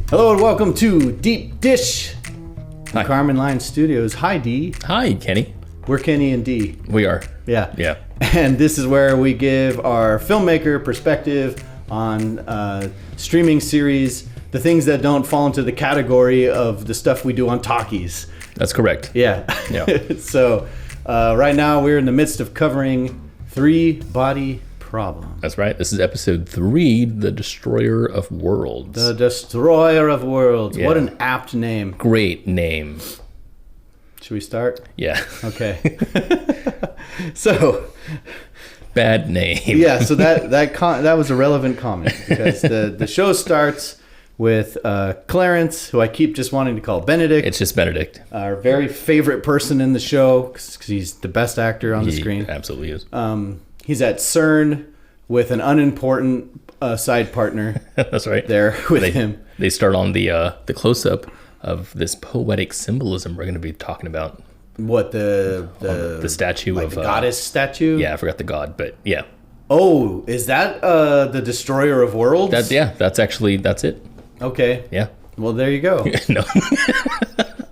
Hello and welcome to Deep Dish from Hi. Karman Line Studios. Hi, D. Hi, Kenny. We're Kenny and D. We are. Yeah. Yeah. And this is where we give our filmmaker perspective on streaming series, the things that don't fall into the category of the stuff we do on talkies. That's correct. Yeah. Yeah. So right now we're in the midst of covering 3 body problems. That's right. This is episode 3, The Destroyer of Worlds. The Destroyer of Worlds. Yeah. What an apt name. Great name. Should we start? Yeah. Okay. So, Bad name. yeah, so that was a relevant comment because the show starts with Clarence, who I keep just wanting to call Benedict, It's just Benedict. our very favorite person in the show because he's the best actor on the He screen. absolutely is. He's at CERN with an unimportant side partner That's right. there with him. They start on the close-up of this poetic symbolism we're going to be talking about. What the statue like of the goddess statue? Yeah, I forgot the god, but yeah. Oh, is that the Destroyer of Worlds? That's it. Okay. Yeah. Well, there you go. No.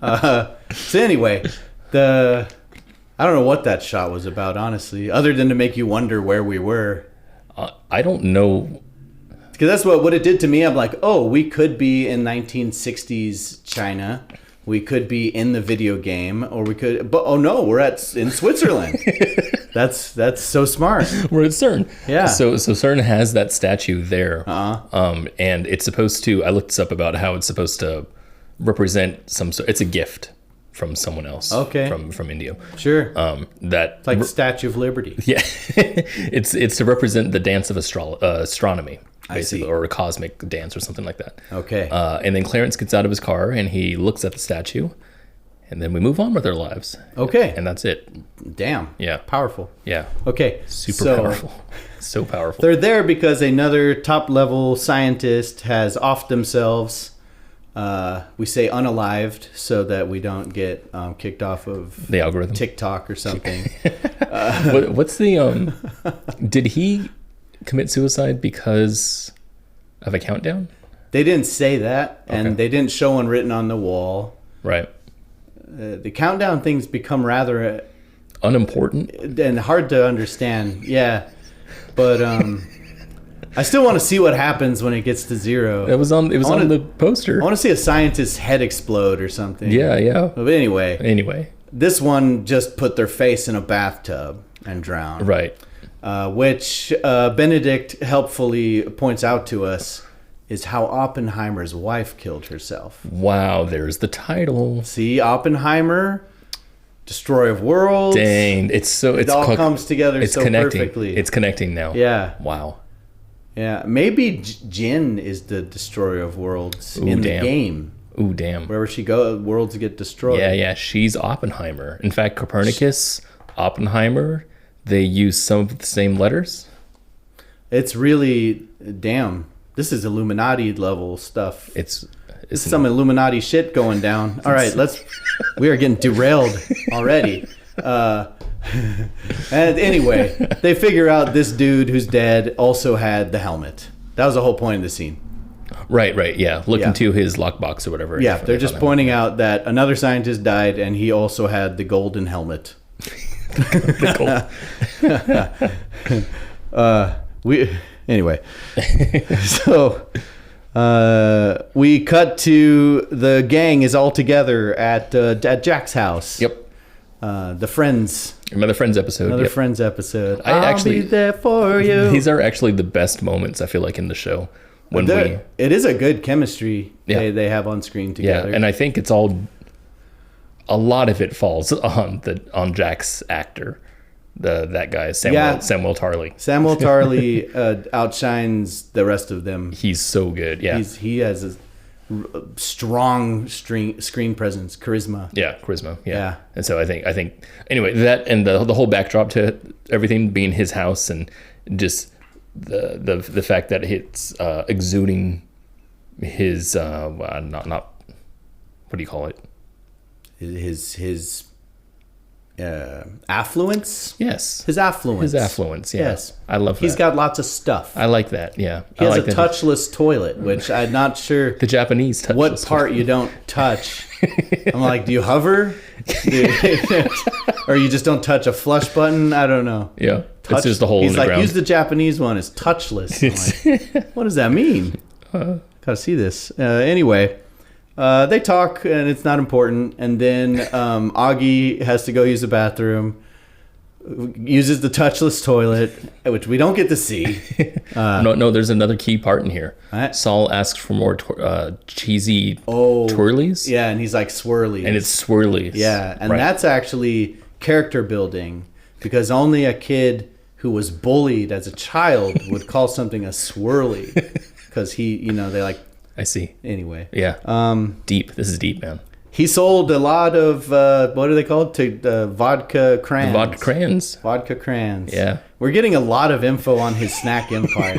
So anyway, I don't know what that shot was about, honestly, other than to make you wonder where we were. I don't know. Because that's what it did to me. I'm like, oh, we could be in 1960s China. We could be in the video game, or we could. But oh no, we're in Switzerland. That's so smart. We're at CERN. Yeah. So CERN has that statue there. Uh-huh. And it's supposed to. I looked this up about how it's supposed to represent some sort. It's a gift from someone else. Okay. From India. Sure. That It's like the Statue of Liberty. yeah. it's to represent the dance of astronomy, I basically, see. or a cosmic dance or something like that. Okay. And then Clarence gets out of his car and he looks at the statue, and then we move on with our lives. Okay. And that's it. Damn. Yeah. Powerful. Yeah. Okay. Super powerful. So powerful. They're there because another top-level scientist has offed themselves. We say unalived so that we don't get kicked off of The algorithm. TikTok or something. What's the did he commit suicide because of a countdown? They didn't say that, and Okay. they didn't show one written on the wall. Right. The countdown things become rather Unimportant. and hard to understand. Yeah, but I still want to see what happens when it gets to 0. It was on the poster. I want to see a scientist's head explode or something. Yeah. But anyway, this one just put their face in a bathtub and drowned. Right. Which Benedict helpfully points out to us is how Oppenheimer's wife killed herself. Wow, there's the title. See, Oppenheimer, Destroyer of Worlds. Dang, It all comes together so connecting. perfectly. It's connecting now. Yeah. Wow. Yeah. Maybe Jin is the Destroyer of Worlds Ooh, in damn. the game. Ooh, damn. Wherever she goes, worlds get destroyed. Yeah. She's Oppenheimer. In fact, Copernicus, Oppenheimer, they use some of the same letters. It's really, damn, this is Illuminati level stuff. It's Some Illuminati shit going down. All right, we are getting derailed already. And anyway, they figure out this dude who's dead also had the helmet. That was the whole point of the scene. right. Yeah, look Yeah. into his lockbox or whatever. Yeah, they're just pointing out that another scientist died and he also had the golden helmet. Anyway, so we cut to the gang is all together at Jack's house. Yep. The Friends. Another Friends episode. Another Yep. Friends episode. I'll be there for you. These are actually the best moments I feel like in the show when It is a good chemistry Yeah. they have on screen together. and I think it's all a lot of it falls on Jack's actor, that guy Samuel Tarly. Samuel Tarly outshines the rest of them. He's so good. Yeah. He has a strong screen presence, charisma. Charisma. Yeah. Yeah. And so I think anyway, that and the whole backdrop to everything being his house and just the fact that it's exuding his not what do you call it? His affluence. Yes. His affluence. His affluence, yeah. Yes. I love that. He's got lots of stuff. I like that, yeah. He I has like a that. touchless toilet, which I'm not sure The Japanese touch. what part you don't touch. I'm like, do you hover? Or you just don't touch a flush button? I don't know. Yeah. It's just a hole in He's the like, ground. use the Japanese one. It's touchless. I'm like, what does that mean? Gotta see this. Anyway, they talk, and it's not important. And then Auggie has to go use the bathroom, uses the touchless toilet, which we don't get to see. No, there's another key part in here. Right. Saul asks for more cheesy twirlies. Yeah, and he's like swirly. And it's swirlies. Yeah, and Right. that's actually character building, because only a kid who was bullied as a child would call something a swirly, because they like. I see. Anyway. Yeah. Deep. This is deep, man. He sold a lot of what are they called? Vodka crayons. Vodka crayons. Vodka crayons. Yeah. We're getting a lot of info on his snack empire.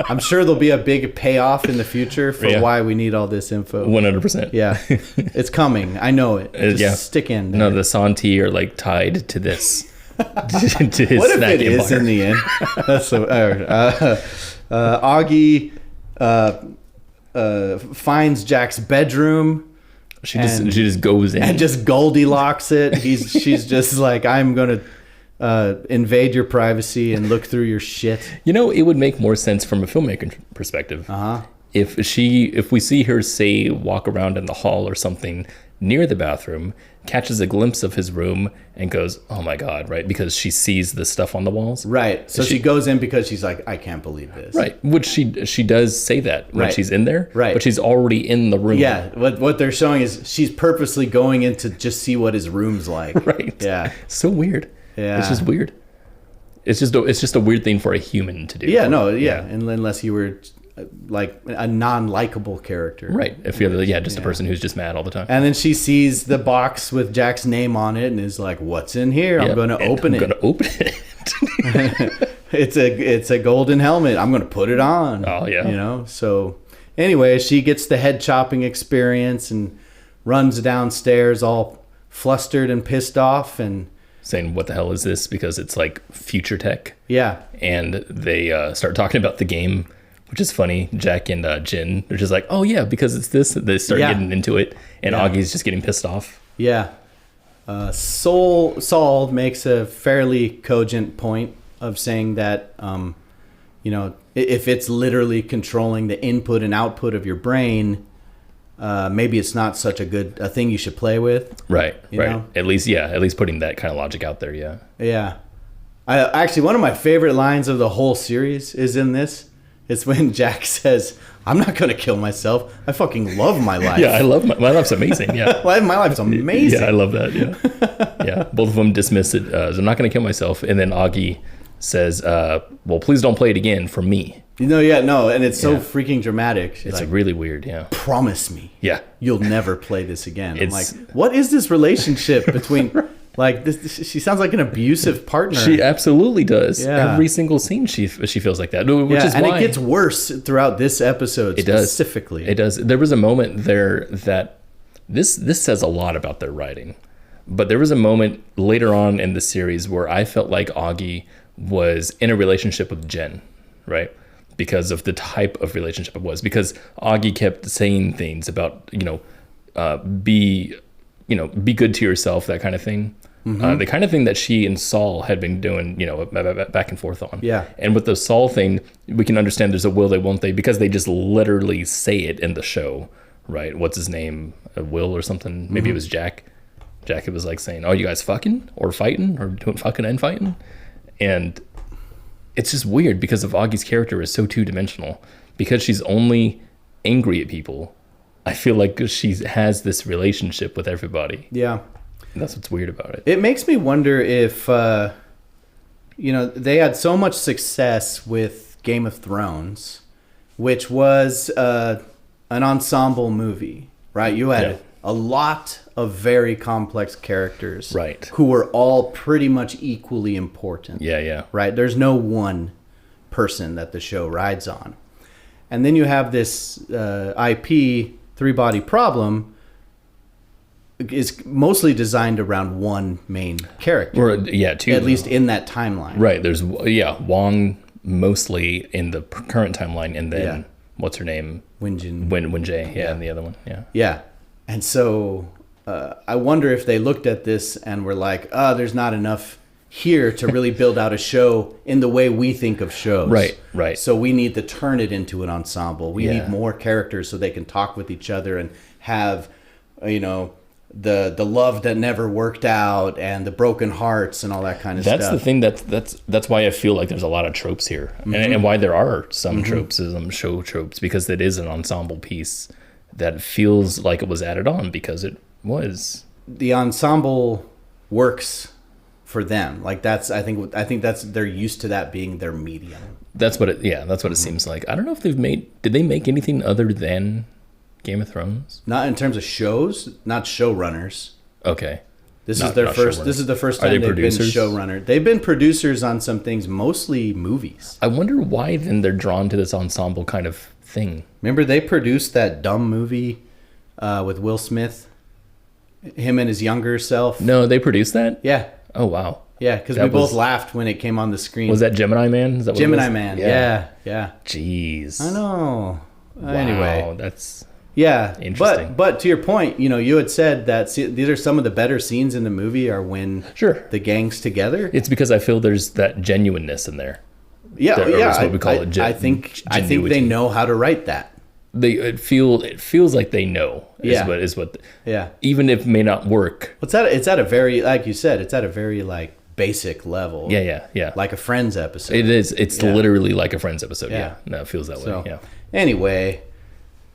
I'm sure there'll be a big payoff in the future for why we need all this info. 100%. Yeah, it's coming. I know it. Just yeah. stick in there. No, the Santi are like tied to this. to his What if snack it is empire. in the end? That's so. Auggie finds Jack's bedroom. She just goes in. And just Goldilocks it. She's just like, I'm gonna invade your privacy and look through your shit. It would make more sense from a filmmaker perspective. If we see her, say, walk around in the hall or something near the bathroom, catches a glimpse of his room and goes, oh my God, right? Because she sees the stuff on the walls. Right. So she goes in because she's like, I can't believe this. Right. Which she does say that when she's in there. Right. But she's already in the room. Yeah. What they're showing is she's purposely going in to just see what his room's like. Right. Yeah. So weird. Yeah. It's just weird. It's just a weird thing for a human to do. Yeah. No. Yeah. Unless you were like a non-likable character. Right. If you're just a person who's just mad all the time. And then she sees the box with Jack's name on it and is like, what's in here? I'm going to open it. I'm going to open it. It's a golden helmet. I'm going to put it on. Oh, yeah. So anyway, she gets the head chopping experience and runs downstairs all flustered and pissed off and saying, what the hell is this? Because it's like future tech. Yeah. And they start talking about the game, which is funny. Jack and Jin, they're just like, oh yeah, because it's this. They start getting into it, and Augie's just getting pissed off. Yeah. Saul makes a fairly cogent point of saying that, if it's literally controlling the input and output of your brain, maybe it's not such a thing you should play with. Right. You know? At least putting that kind of logic out there. Yeah. Yeah. Actually, one of my favorite lines of the whole series is in this. It's when Jack says, I'm not going to kill myself. I fucking love my life. Yeah, I love my life's amazing. Yeah. My life's amazing. Yeah, I love that. Yeah. Yeah. Both of them dismiss it as, I'm not going to kill myself. And then Auggie says, well, please don't play it again for me. And it's so freaking dramatic. She's It's like, really weird. Yeah. promise me. Yeah. You'll never play this again. I'm like, what is this relationship between... Like this, she sounds like an abusive partner. She absolutely does. Yeah. Every single scene, she feels like that. Which is and why it gets worse throughout this episode. It does. Specifically. It does. There was a moment there that this says a lot about their writing, but there was a moment later on in the series where I felt like Auggie was in a relationship with Jen, right? Because of the type of relationship it was. Because Auggie kept saying things about be good to yourself, that kind of thing. The kind of thing that she and Saul had been doing, back and forth on. Yeah. And with the Saul thing, we can understand there's a will they, won't they, because they just literally say it in the show, right? What's his name? Will or something? Maybe it was Jack. Jack was like saying, "Oh, you guys fucking or fighting or doing fucking and fighting," and it's just weird because of Auggie's character is so two-dimensional. Because she's only angry at people, I feel like she has this relationship with everybody. Yeah. And that's what's weird about it. It makes me wonder if, they had so much success with Game of Thrones, which was an ensemble movie, right? You had a lot of very complex characters, Right. who were all pretty much equally important. Yeah. Right? There's no one person that the show rides on. And then you have this IP, Three Body Problem. is mostly designed around one main character. Or two. At least in that timeline. Right. There's Wong mostly in the current timeline, and then what's her name? Wen-Jie. Yeah, and the other one. Yeah. Yeah. And so I wonder if they looked at this and were like, there's not enough here to really build out a show in the way we think of shows. Right. So we need to turn it into an ensemble. We need more characters so they can talk with each other and have, the love that never worked out and the broken hearts and all that kind of stuff. That's the thing that's why I feel like there's a lot of tropes here, and why there are some tropes, some show tropes, because it is an ensemble piece that feels like it was added on because it was. The ensemble works for them. Like I think that's, they're used to that being their medium. That's what it seems like. I don't know if did they make anything other than Game of Thrones? Not in terms of shows, not showrunners. Okay. This is the first time they've been showrunner. They've been producers on some things, mostly movies. I wonder why then they're drawn to this ensemble kind of thing. Remember they produced that dumb movie with Will Smith? Him and his younger self? No, they produced that? Yeah. Oh, wow. Yeah, because we both laughed when it came on the screen. Was that Gemini Man? Is that what Gemini Man, yeah. Jeez. I know. Wow, anyway. That's... Yeah, interesting. But to your point, you had said that these are some of the better scenes in the movie are when the gang's together. It's because I feel there's that genuineness in there. Yeah. That's what we call it. I think they know how to write that. It feels like they know. Is what. Yeah. Even if it may not work. It's at a very, like you said, it's at a very basic level. Yeah. Like a Friends episode. It is. It's literally like a Friends episode. Yeah. No, it feels that way. Yeah. Anyway.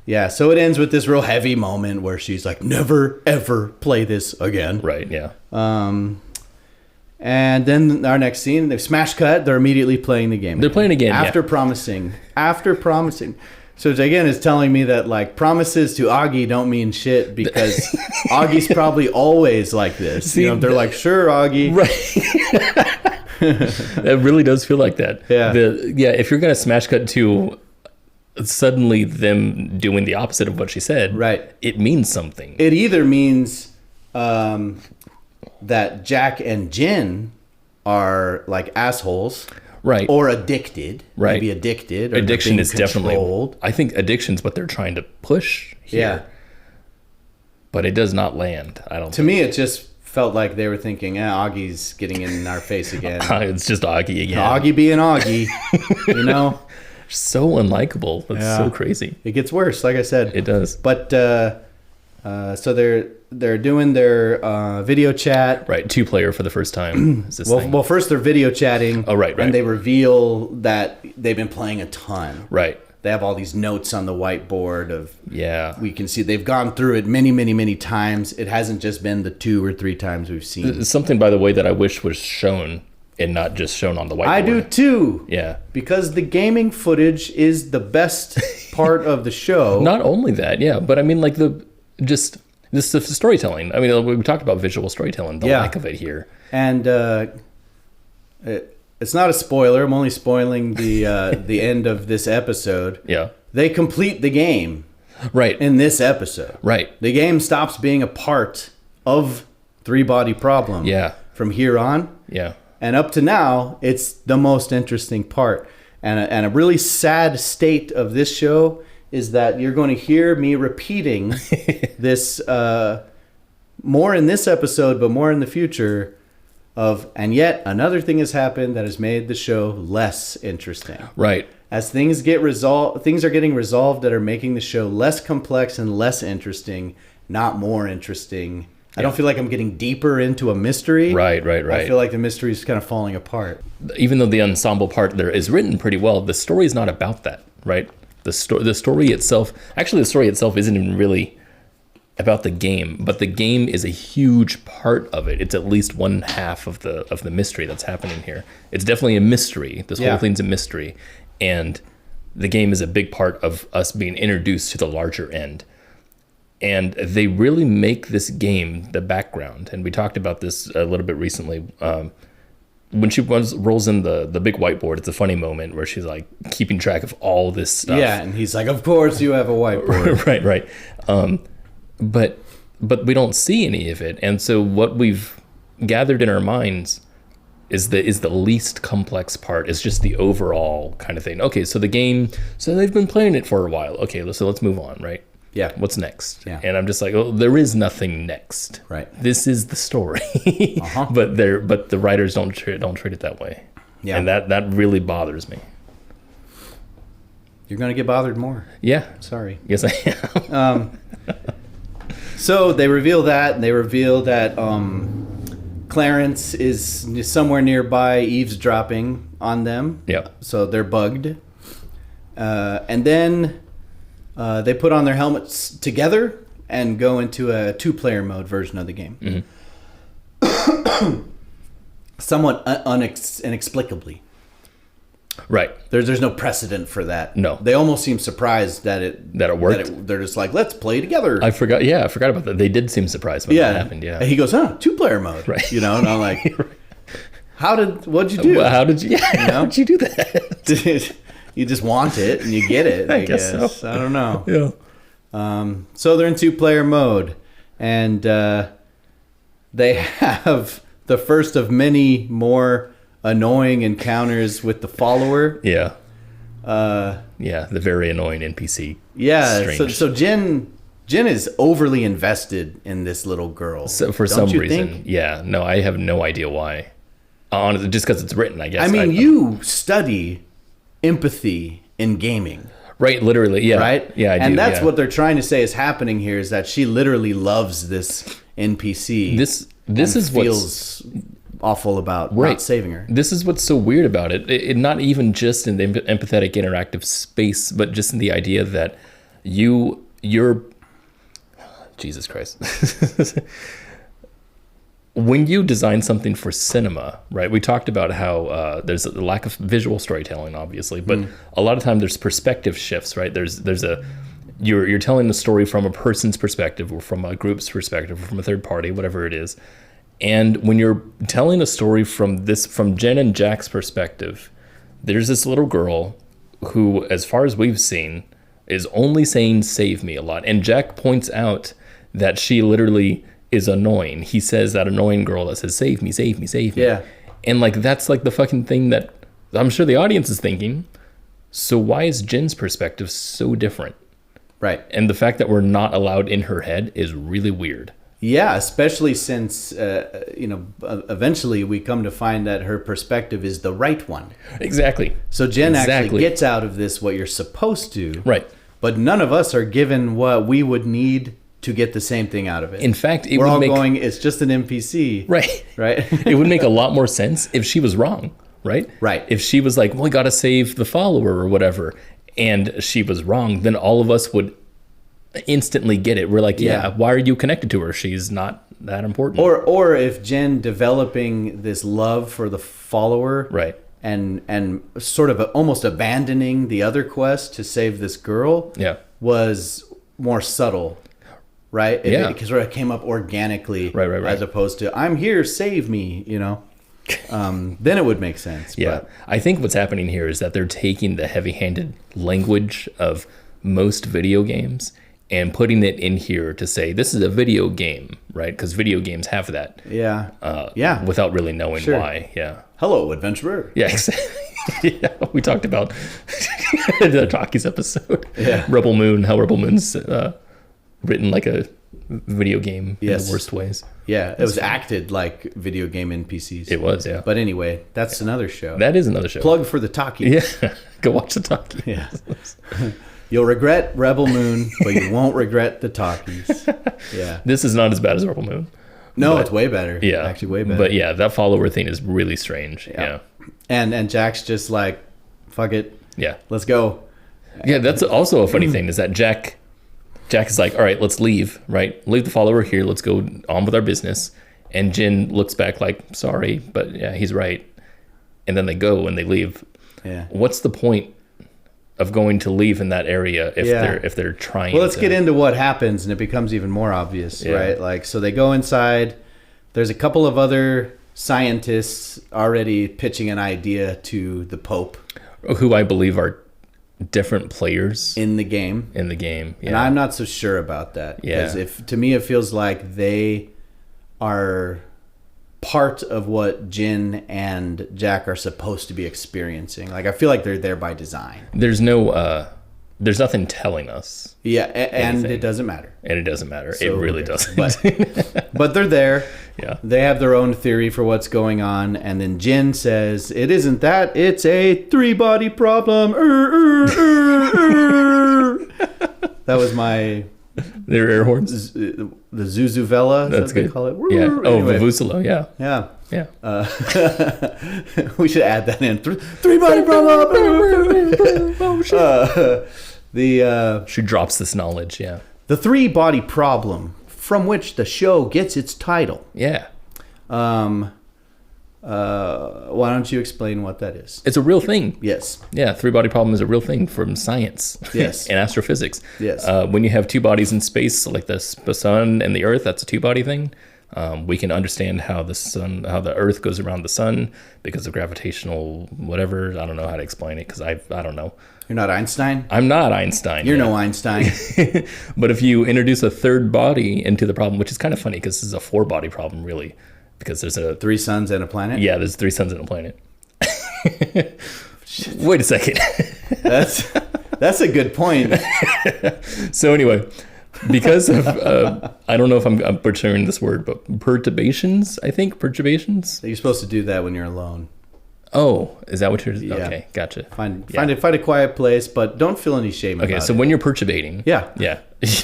Yeah, so it ends with this real heavy moment where she's like, never, ever play this again. Right, yeah. And then our next scene, they smash cut, they're immediately playing the game. They're playing a game, After promising. So again, it's telling me that promises to Auggie don't mean shit because Augie's probably always like this. See, they're like, sure, Auggie. Right. It really does feel like that. Yeah. If you're going to smash cut to... suddenly them doing the opposite of what she said, right? It means something. It either means that Jack and Jin are like assholes, right? Or addicted, right? Maybe addicted. Or addiction is controlled. Definitely. I think addiction's what they're trying to push here. Yeah, but it does not land. I don't. To me, it just felt like they were thinking, Augie's getting in our face again. It's just Auggie again. Auggie being Auggie, So unlikable. That's so crazy. It gets worse, like I said. It does. But so they're doing their video chat. Right, 2-player for the first time. Well, first they're video chatting. Oh, right. And they reveal that they've been playing a ton. Right. They have all these notes on the whiteboard of. Yeah. We can see they've gone through it many, many, many times. It hasn't just been the 2 or 3 times we've seen. Something, by the way, that I wish was shown. And not just shown on the whiteboard. I do too. Yeah. Because the gaming footage is the best part of the show. Not only that, yeah. But I mean, the storytelling. I mean, we talked about visual storytelling, the lack of it here. And it's not a spoiler. I'm only spoiling the end of this episode. Yeah. They complete the game. Right. In this episode. Right. The game stops being a part of Three Body Problem. Yeah. From here on. Yeah. And up to now, it's the most interesting part. And a really sad state of this show is that you're going to hear me repeating this more in this episode, but more in the future and yet another thing has happened that has made the show less interesting. Right. As things get resolved, things are getting resolved that are making the show less complex and less interesting, not more interesting. I don't feel like I'm getting deeper into a mystery. Right. I feel like the mystery is kind of falling apart. Even though the ensemble part there is written pretty well, the story is not about that, right? The story itself isn't even really about the game, but the game is a huge part of it. It's at least one half of the mystery that's happening here. It's definitely a mystery. This whole thing's a mystery, and the game is a big part of us being introduced to the larger end. And they really make this game the background. And we talked about this a little bit recently. When she rolls in the big whiteboard, it's a funny moment where she's like keeping track of all this stuff. Yeah, and he's like, of course you have a whiteboard. Right. But but we don't see any of it. And so what we've gathered in our minds is the least complex part. Is just the overall kind of thing. Okay, so the game, so they've been playing it for a while. Okay, so let's move on, right? Yeah. What's next? Yeah. And I'm just like, oh, there is nothing next. Right. This is the story. But the writers don't treat it that way. Yeah. And that really bothers me. You're gonna get bothered more. Yeah. Sorry. Yes, I am. So they reveal that, and they reveal that Clarence is somewhere nearby eavesdropping on them. Yeah. So they're bugged. And then they put on their helmets together and go into a 2-player mode version of the game. Mm-hmm. Somewhat inexplicably. Right. There's no precedent for that. No. They almost seem surprised that it worked. They're just like, let's play together. I forgot about that. They did seem surprised when that happened. Yeah. And he goes, 2-player mode. Right. And I'm like, what'd you do? Well, how did you how'd you do that? You just want it and you get it. I guess. So. I don't know. Yeah. So they're in 2-player mode, and they have the first of many more annoying encounters with the follower. Yeah. The very annoying NPC. Yeah. So Jin is overly invested in this little girl. So for some reason. Yeah. No, I have no idea why. Honestly, just because it's written, I guess. I mean, you study empathy in gaming. Right, literally, yeah. Right? Yeah, I do. And that's what they're trying to say is happening here, is that she literally loves this NPC. This is feels awful about not saving her. This is what's so weird about it. It not even just in the empathetic interactive space, but just in the idea that you're Jesus Christ. When you design something for cinema, right? We talked about how there's a lack of visual storytelling, obviously, but a lot of time there's perspective shifts, right? You're telling the story from a person's perspective, or from a group's perspective, or from a third party, whatever it is. And when you're telling a story from Jin and Jack's perspective, there's this little girl who, as far as we've seen, is only saying "save me" a lot. And Jack points out that she literally is annoying. He says that annoying girl that says "save me, save me, save me." Yeah. And like that's like the fucking thing that I'm sure the audience is thinking. So why is Jin's perspective so different? Right. And the fact that we're not allowed in her head is really weird. Yeah, especially since eventually we come to find that her perspective is the right one. Exactly. So Jin actually gets out of this what you're supposed to. Right. But none of us are given what we would need to get the same thing out of it. In fact, we're all going, it's just an NPC. Right. Right. It would make a lot more sense if she was wrong, right? Right. If she was like, well, we got to save the follower or whatever, and she was wrong, then all of us would instantly get it. We're like, yeah, why are you connected to her? She's not that important. Or if Jin developing this love for the follower, right, and sort of almost abandoning the other quest to save this girl, was more subtle, right? Because it came up organically, right, as opposed to "I'm here, save me," then it would make sense. Yeah, but I think what's happening here is that they're taking the heavy-handed language of most video games and putting it in here to say this is a video game, right? Because video games have that. Yeah. Without really knowing why. Yeah. Hello, adventurer. Yeah, exactly. Yeah, we talked about the Talkies episode. Yeah. Rebel Moon, how Rebel Moon's written like a video game in the worst ways. Yeah, it was acted like video game NPCs. It was, yeah. But anyway, that's another show. That is another show. Plug for the Talkies. Yeah, go watch the Talkies. Yeah. You'll regret Rebel Moon, but you won't regret the Talkies. Yeah. This is not as bad as Rebel Moon. No, it's way better. Yeah. Actually way better. But yeah, that follower thing is really strange. Yeah. And Jack's just like, fuck it. Yeah. Let's go. Yeah, that's also a funny thing is that Jack is like, all right, let's leave, right? Leave the follower here. Let's go on with our business. And Jin looks back like, sorry, but yeah, he's right. And then they go and they leave. Yeah. What's the point of going to leave in that area if they're trying? Well, let's get into what happens, and it becomes even more obvious, right? Like, so they go inside. There's a couple of other scientists already pitching an idea to the Pope, who I believe are different players in the game. in the game. Yeah. And I'm not so sure about that. Yeah. Because to me, it feels like they are part of what Jin and Jack are supposed to be experiencing. Like, I feel like they're there by design. There's nothing telling us. Yeah, and anything. it doesn't matter. And it doesn't matter. So it really weird. doesn't. But they're there. Yeah. They have their own theory for what's going on. And then Jin says, it isn't that. It's a 3-body problem. That was my... Their air horns. The Zuzuvela. That's what good. They call it. Yeah. Oh, Anyway. Vuvuzela. Yeah. Yeah. Yeah. We should add that in. 3-body problem. She drops this knowledge. Yeah. The 3-body problem, from which the show gets its title. Yeah. Why don't you explain what that is? It's a real thing. Yes. Yeah, 3-body problem is a real thing from science. Yes. And astrophysics. Yes. When you have 2 bodies in space, like the sun and the Earth, that's a 2-body thing. We can understand how the Earth goes around the sun because of gravitational whatever. I don't know how to explain it because I don't know. You're not Einstein? I'm not Einstein. You're no Einstein. But if you introduce a 3rd body into the problem, which is kind of funny because this is a 4-body problem really, because there's 3 suns and a planet? Yeah, there's 3 suns and a planet. Wait a second. That's a good point. So anyway, because of I don't know if I'm butchering this word, but perturbations. Perturbations. You're supposed to do that when you're alone. Oh, is that what you're? Yeah. Okay, gotcha. Find a quiet place, but don't feel any shame about it. Okay, so when you're perturbating, yeah,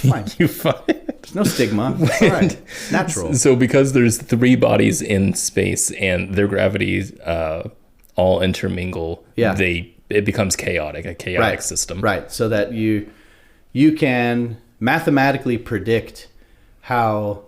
fine. You find there's no stigma. It's all right. It's natural. So because there's 3 bodies in space and their gravities all intermingle, yeah, it becomes chaotic, a chaotic system. Right. So that you can mathematically predict how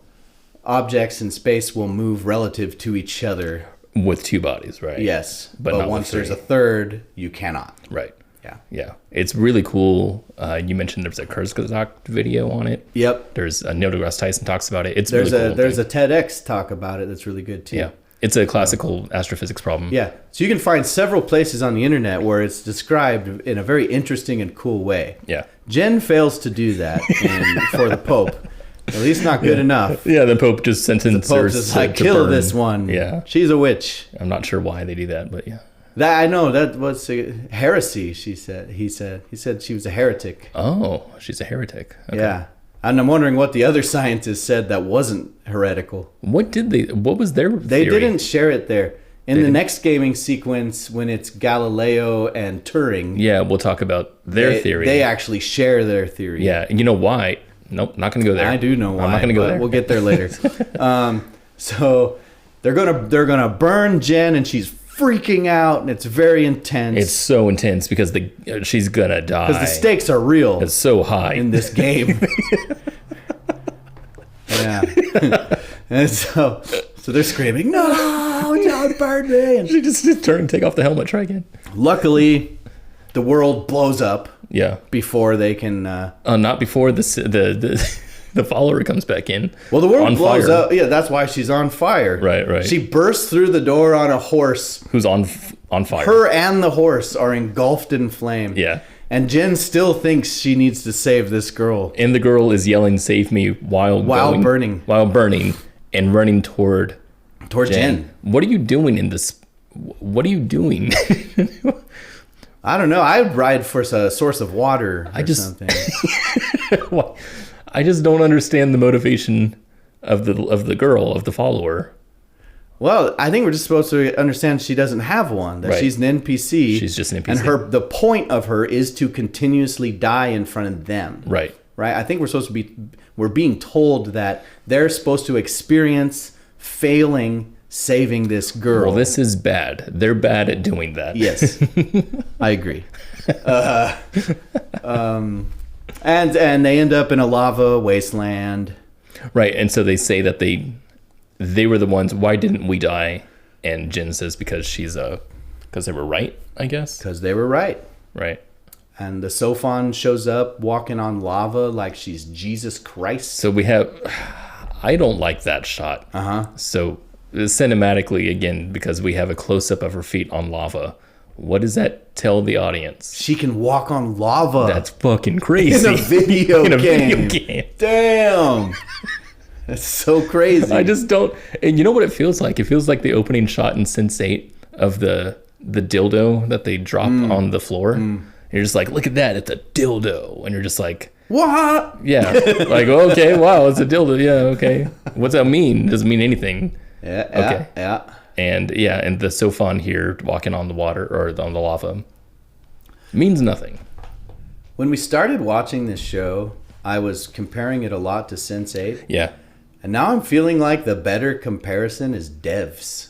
objects in space will move relative to each other. With 2 bodies, right? Yes. But But not once with 3. there's a 3rd, you cannot. Right. Yeah. Yeah. It's really cool. You mentioned there's a Kurzgesagt video on it. Yep. There's Neil deGrasse Tyson talks about it. It's There's really cool. There's a TEDx talk about it that's really good too. Yeah. It's a classical astrophysics problem. Yeah. So you can find several places on the internet where it's described in a very interesting and cool way. Yeah. Jen fails to do that for the Pope. At least not good enough. Yeah, the Pope just sentenced The her Pope's just like, kill this one. Yeah. She's a witch. I'm not sure why they do that, but yeah. That I know, that was a heresy, she said. He said she was a heretic. Oh, she's a heretic. Okay. Yeah. And I'm wondering what the other scientists said that wasn't heretical. What was their They theory? didn't share it there. In the next gaming sequence, when it's Galileo and Turing, Yeah, we'll talk about their theory. They actually share their theory. Yeah, and you know why? Nope, not going to go there. I do know why. I'm not going to go there. We'll get there later. So they're gonna burn Jen, and she's freaking out, and it's very intense. It's so intense because she's gonna die. Because the stakes are real. It's so high in this game. Yeah. And so they're screaming, "No, don't burn me!" And she just take off the helmet. Try again. luckily, the world blows up. Yeah. Before they can. Not before the follower comes back in. Well, the world blows fire. up. Yeah, that's why she's on fire. Right. She bursts through the door on a horse. Who's on fire? Her and the horse are engulfed in flame. Yeah. And Jen still thinks she needs to save this girl. And the girl is yelling, "Save me!" while burning, and running toward Jen. What are you doing in this? What are you doing? I don't know. I'd ride for a source of water or something. I just don't understand the motivation of the girl, of the follower. Well, I think we're just supposed to understand she doesn't have one. That she's an NPC. She's just an NPC. And the point of her is to continuously die in front of them. Right. I think we're being told that they're supposed to experience failing saving this girl. Well, this is bad. They're bad at doing that. Yes, I agree. And they end up in a lava wasteland. Right, and so they say that they were the ones. Why didn't we die? And Jin says because they were right, I guess. Because they were right. Right. And the Sophon shows up walking on lava like she's Jesus Christ. So we have. I don't like that shot. So cinematically, again, because we have a close up of her feet on lava. What does that tell the audience? She can walk on lava. That's fucking crazy. In a video In a game. video game. Damn. That's so crazy. I just don't. And you know what it feels like? It feels like the opening shot in Sense8 of the dildo that they drop on the floor. And you're just like, look at that. It's a dildo. And you're just like, what? yeah. Like, okay, wow, it's a dildo. Yeah, okay. What's that mean? Doesn't mean anything. Yeah. Okay. Yeah. And the Sofan here walking on the water or on the lava means nothing. When we started watching this show, I was comparing it a lot to Sense8. Yeah. And now I'm feeling like the better comparison is Devs.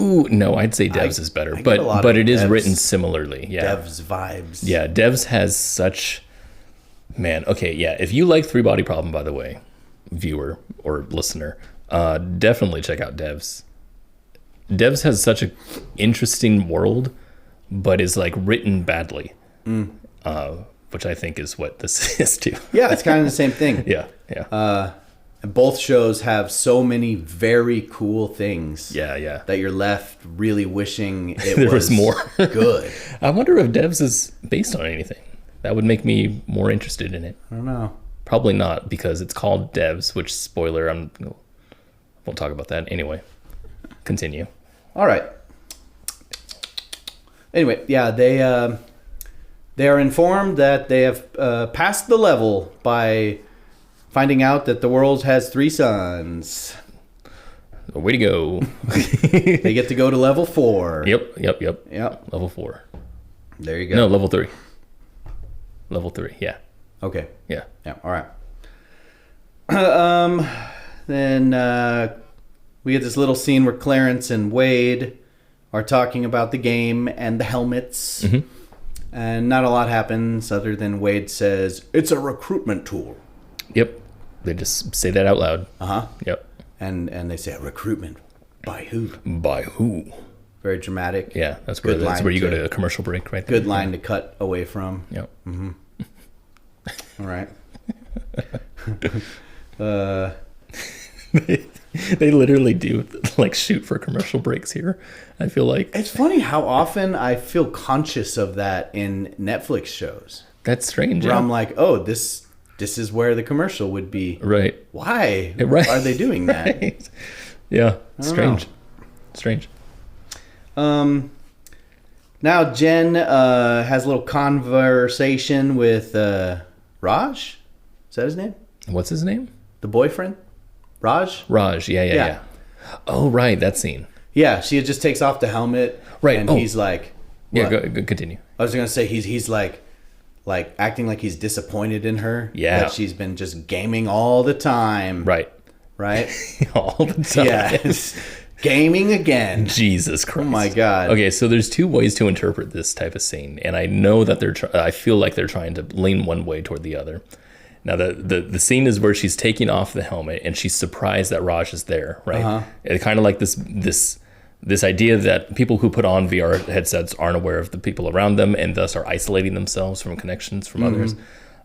Ooh, no, I'd say Devs is better, but it is written similarly. Yeah. Devs vibes. Yeah, Devs has such, man. Okay, yeah. If you like Three Body Problem, by the way, viewer or listener, definitely check out Devs. Devs has such an interesting world, but is like written badly, which I think is what this is too. Yeah, it's kind of the same thing. Yeah. And both shows have so many very cool things. Yeah. That you're left really wishing There was more. Good. I wonder if Devs is based on anything. That would make me more interested in it. I don't know. Probably not, because it's called Devs, which, spoiler, won't talk about that. Anyway, continue. All right. Anyway, yeah, they are informed that they have passed the level by finding out that the world has 3 suns. Way to go. They get to go to level 4. Yep. Level 4. There you go. No, level 3. Level 3, yeah. Okay. Yeah. All right. Then we get this little scene where Clarence and Wade are talking about the game and the helmets. Mm-hmm. And not a lot happens other than Wade says, it's a recruitment tool. Yep. They just say that out loud. Uh-huh. Yep. And they say, recruitment by who? By who? Very dramatic. Yeah, that's where you go to a commercial break right there. Good line to cut away from. Yep. Mm-hmm. All right. They literally do like shoot for commercial breaks here. I feel like it's funny how often I feel conscious of that in Netflix shows. That's strange. Where I'm like, oh, this is where the commercial would be. Right. Why right. are they doing that? Right. Yeah. Strange. Now Jen has a little conversation with Raj. Is that his name? What's his name? The boyfriend? Raj? Yeah. Oh, right. That scene. Yeah, she just takes off the helmet. Right. And he's like... What? Yeah, go continue. I was going to say he's like acting like he's disappointed in her. Yeah. That she's been just gaming all the time. Right. All the time. Yeah. Gaming again. Jesus Christ. Oh my God. Okay, so there's 2 ways to interpret this type of scene, and I know that I feel like they're trying to lean one way toward the other. Now the scene is where she's taking off the helmet and she's surprised that Raj is there, right? Uh-huh. It's kind of like this idea that people who put on VR headsets aren't aware of the people around them and thus are isolating themselves from connections from others.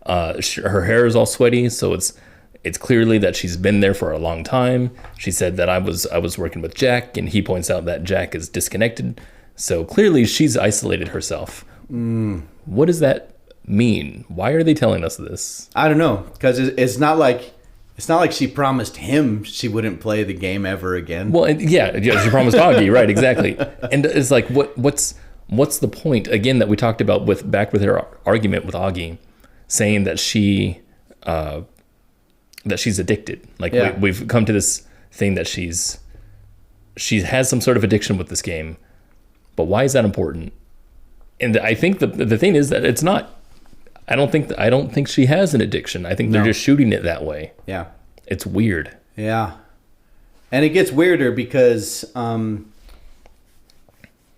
Her hair is all sweaty, so it's clearly that she's been there for a long time. She said that I was working with Jack, and he points out that Jack is disconnected. So clearly she's isolated herself. What does that mean? Why are they telling us this? I don't know, because it's not like she promised him she wouldn't play the game ever again. Well, yeah, she promised Auggie, right? Exactly. And it's like, what's the point again that we talked about with her argument with Auggie, saying that she's addicted. Like we've come to this thing that she has some sort of addiction with this game, but why is that important? And I think the thing is that it's not. I don't think she has an addiction. I think they're just shooting it that way. Yeah. It's weird. Yeah. And it gets weirder because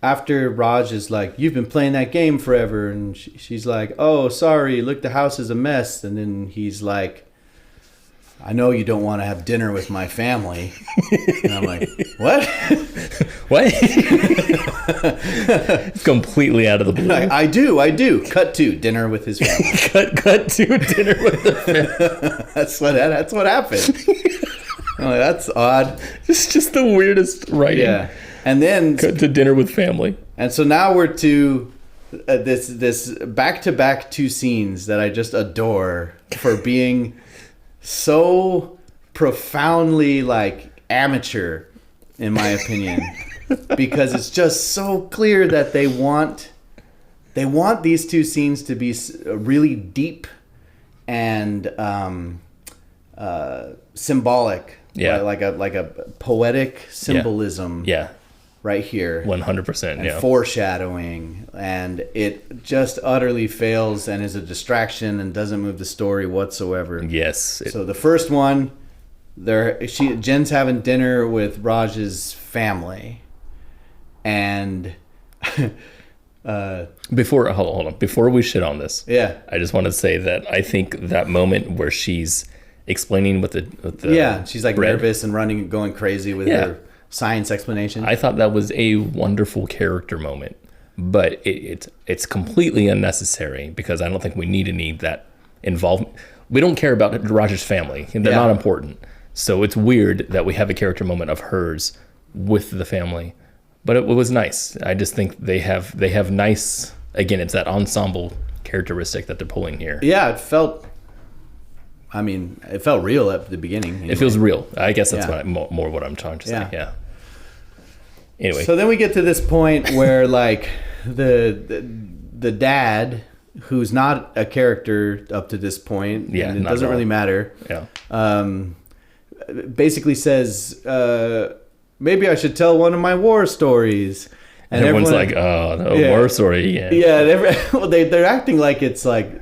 after Raj is like, you've been playing that game forever. And she's like, oh, sorry. Look, the house is a mess. And then he's like, I know you don't want to have dinner with my family. And I'm like, what? What? Completely out of the blue. I do. Cut to dinner with his family. cut to dinner with the family. That's what happened. I'm like, that's odd. It's just the weirdest writing. Yeah. And then Cut to dinner with family. And so now we're to this back-to-back two scenes that I just adore for being so profoundly like amateur, in my opinion, because it's just so clear that they want these two scenes to be really deep and symbolic, like a poetic symbolism. Yeah. Right here, 100%, and foreshadowing, and it just utterly fails and is a distraction and doesn't move the story whatsoever. Yes. So the first one, Jen's having dinner with Raj's family, and hold on. Before we shit on this, yeah, I just want to say that I think that moment where she's explaining with the she's like bread, nervous and running, going crazy with her science explanation. I thought that was a wonderful character moment, but it's completely unnecessary because I don't think we need that involvement. We don't care about Raj's family; they're not important. So it's weird that we have a character moment of hers with the family, but it was nice. I just think they have nice. Again, it's that ensemble characteristic that they're pulling here. Yeah, it felt real at the beginning. Anyway. It feels real. I guess that's more what I'm trying to say. Yeah. Anyway. So then we get to this point where like the dad, who's not a character up to this point, and it doesn't really matter. Yeah. Basically says, maybe I should tell one of my war stories. And everyone's like, war story. Yeah. Yeah. They're acting like it's like,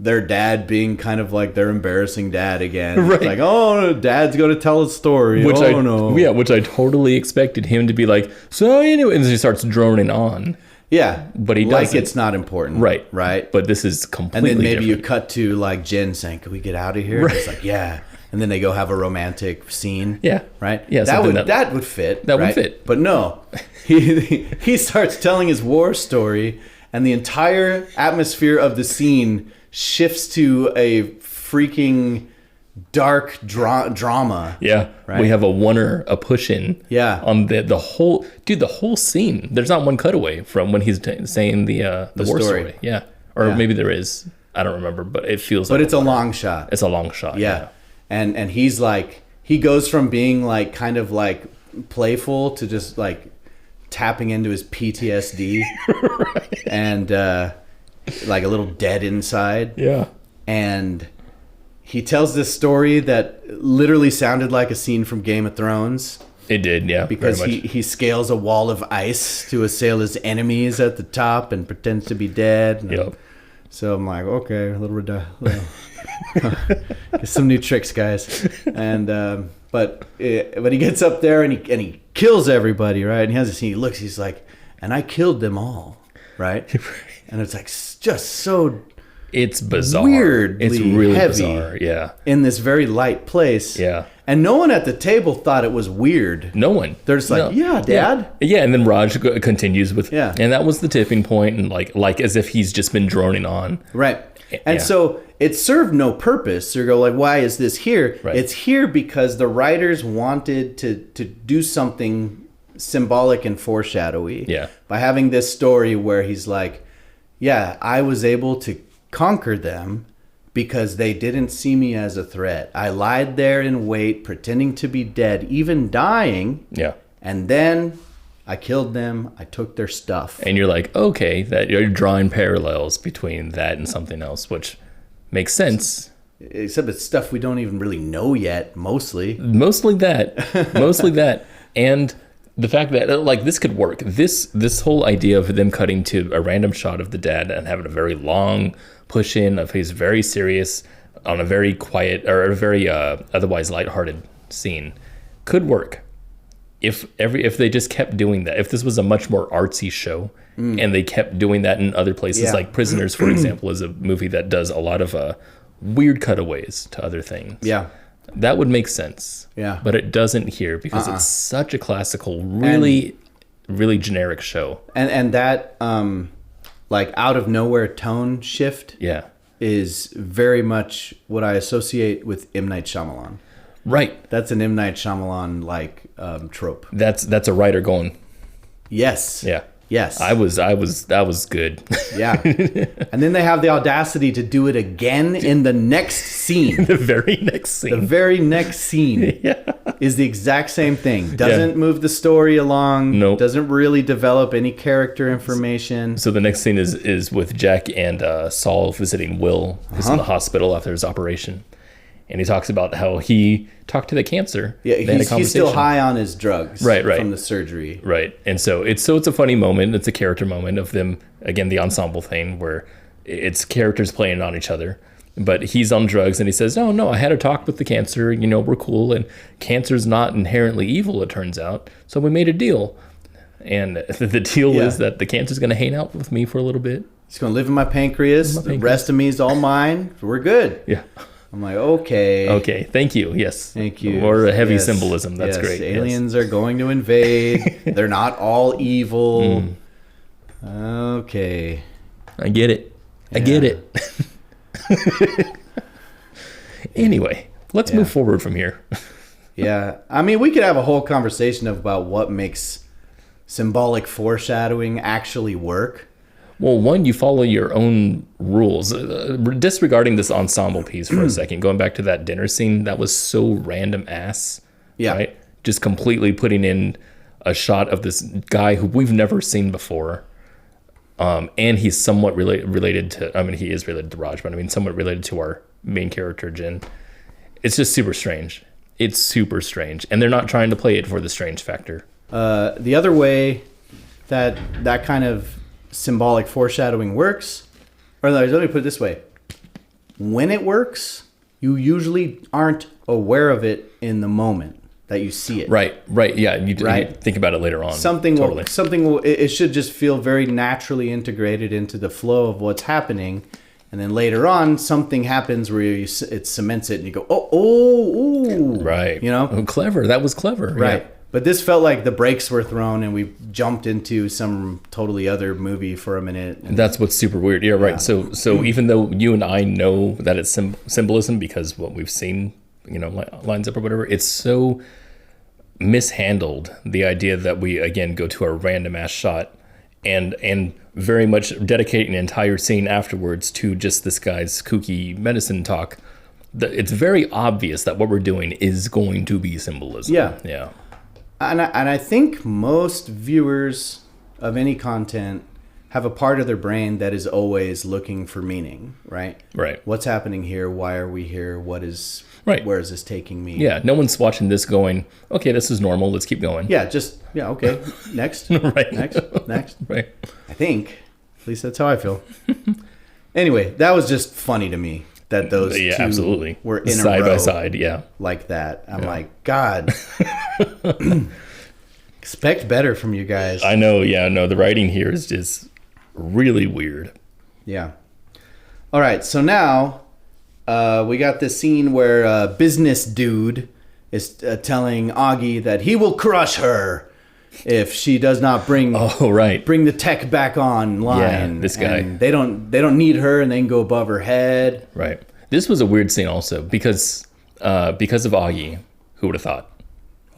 their dad being kind of like their embarrassing dad again. Right. Like, oh, dad's going to tell a story. Which which I totally expected him to be like, so anyway, and he starts droning on. Yeah. But he doesn't. Like it's not important. Right. Right. But this is completely And then maybe different. you cut to like Jin saying, can we get out of here? Right. And it's like, yeah. And then they go have a romantic scene. Yeah. Right? Yeah. That would fit. That right? would fit. But no. He starts telling his war story, and the entire atmosphere of the scene shifts to a freaking dark drama. Yeah. Right? We have a push-in. Yeah. On the whole scene. There's not one cutaway from when he's saying the war story. Yeah. Or maybe there is. I don't remember, but it feels like it's a long shot. It's a long shot. Yeah. And he's like, he goes from being like kind of like playful to just like tapping into his PTSD. Right. And like a little dead inside. Yeah. And he tells this story that literally sounded like a scene from Game of Thrones. It did, yeah. Because he scales a wall of ice to assail his enemies at the top and pretends to be dead. Yep. So I'm like, okay, a little some new tricks, guys. And but he gets up there and he kills everybody, right? And he has a scene. He looks, he's like, and I killed them all, right? And it's like just so. It's bizarre. Weirdly it's really heavy bizarre. Yeah. In this very light place. Yeah. And no one at the table thought it was weird. No one. They're just like, yeah, Dad. Yeah, and then Raj continues with, yeah. And that was the tipping point, and like as if he's just been droning on. Right. And so it served no purpose. You go like, why is this here? Right. It's here because the writers wanted to do something symbolic and foreshadowy. Yeah. By having this story where he's like, yeah, I was able to conquer them because they didn't see me as a threat. I lied there in wait, pretending to be dead, even dying. Yeah. And then I killed them. I took their stuff. And you're like, okay, that you're drawing parallels between that and something else, which makes sense. Except it's stuff we don't even really know yet, mostly. Mostly that. And the fact that like this could work. This whole idea of them cutting to a random shot of the dad and having a very long push in of his very serious on a very quiet or a very otherwise lighthearted scene could work. If they just kept doing that, if this was a much more artsy show and they kept doing that in other places, like Prisoners, for example, is a movie that does a lot of weird cutaways to other things. Yeah. That would make sense. Yeah. But it doesn't here because it's such a classical, really generic show. And that like out of nowhere tone shift is very much what I associate with M. Night Shyamalan. Right. That's an M. Night Shyamalan like trope. That's a writer going, Yes. Yeah. Yes. That was good. Yeah. And then they have the audacity to do it again in the next scene. The very next The scene. very next scene is the exact same thing. Doesn't move the story along. Nope. Doesn't really develop any character information. So the next scene is with Jack and Saul visiting Will, who's in the hospital after his operation. And he talks about how he talked to the cancer. Yeah, They had a he's still conversation. high on his drugs Right. from the surgery. Right. And so it's a funny moment. It's a character moment of them, again, the ensemble thing where it's characters playing on each other. But he's on drugs and he says, no, I had a talk with the cancer. We're cool. And cancer's not inherently evil, it turns out. So we made a deal. And the deal is that the cancer's going to hang out with me for a little bit. He's going to live in my pancreas. The rest of me is all mine. We're good. Yeah. I'm like, okay. Okay. Thank you. Yes. Thank you. Or a heavy Yes. symbolism. That's Yes. great. Aliens are going to invade. They're not all evil. Okay. I get it. I get it. Anyway, let's move forward from here. Yeah. I mean, we could have a whole conversation about what makes symbolic foreshadowing actually work. Well, one, you follow your own rules. Disregarding this ensemble piece for a second, going back to that dinner scene, that was so random ass. Yeah. Right? Just completely putting in a shot of this guy who we've never seen before. And he's somewhat related to, I mean, he is related to Raj, but I mean, somewhat related to our main character, Jin. It's just super strange. It's super strange. And they're not trying to play it for the strange factor. The other way that kind of symbolic foreshadowing works, or let me put it this way. When it works, you usually aren't aware of it in the moment that you see it. Right. Yeah. You think about it later on. Something will, it should just feel very naturally integrated into the flow of what's happening. And then later on, something happens where it cements it and you go, oh. Right. Oh, clever. That was clever. Right. Yeah. But this felt like the brakes were thrown and we jumped into some totally other movie for a minute. That's what's super weird. Yeah, right. Yeah. So even though you and I know that it's symbolism because what we've seen, lines up or whatever, it's so mishandled. The idea that we, again, go to a random ass shot and very much dedicate an entire scene afterwards to just this guy's kooky medicine talk. It's very obvious that what we're doing is going to be symbolism. Yeah. Yeah. And I think most viewers of any content have a part of their brain that is always looking for meaning, right? Right. What's happening here? Why are we here? Where is this taking me? Yeah. No one's watching this going, okay, this is normal. Let's keep going. Yeah. Okay. Next. Right. Next. Right. I think. At least that's how I feel. Anyway, that was just funny to me that those two absolutely were in side a row by side. Yeah. like that. I'm like, God. Expect better from you guys. I know. Yeah. No, the writing here is just really weird. Yeah. All right. So now we got this scene where business dude is telling Auggie that he will crush her if she does not bring the tech back online. Yeah, this guy. And they don't need her, and they can go above her head. Right. This was a weird scene also because of Auggie. Who would have thought?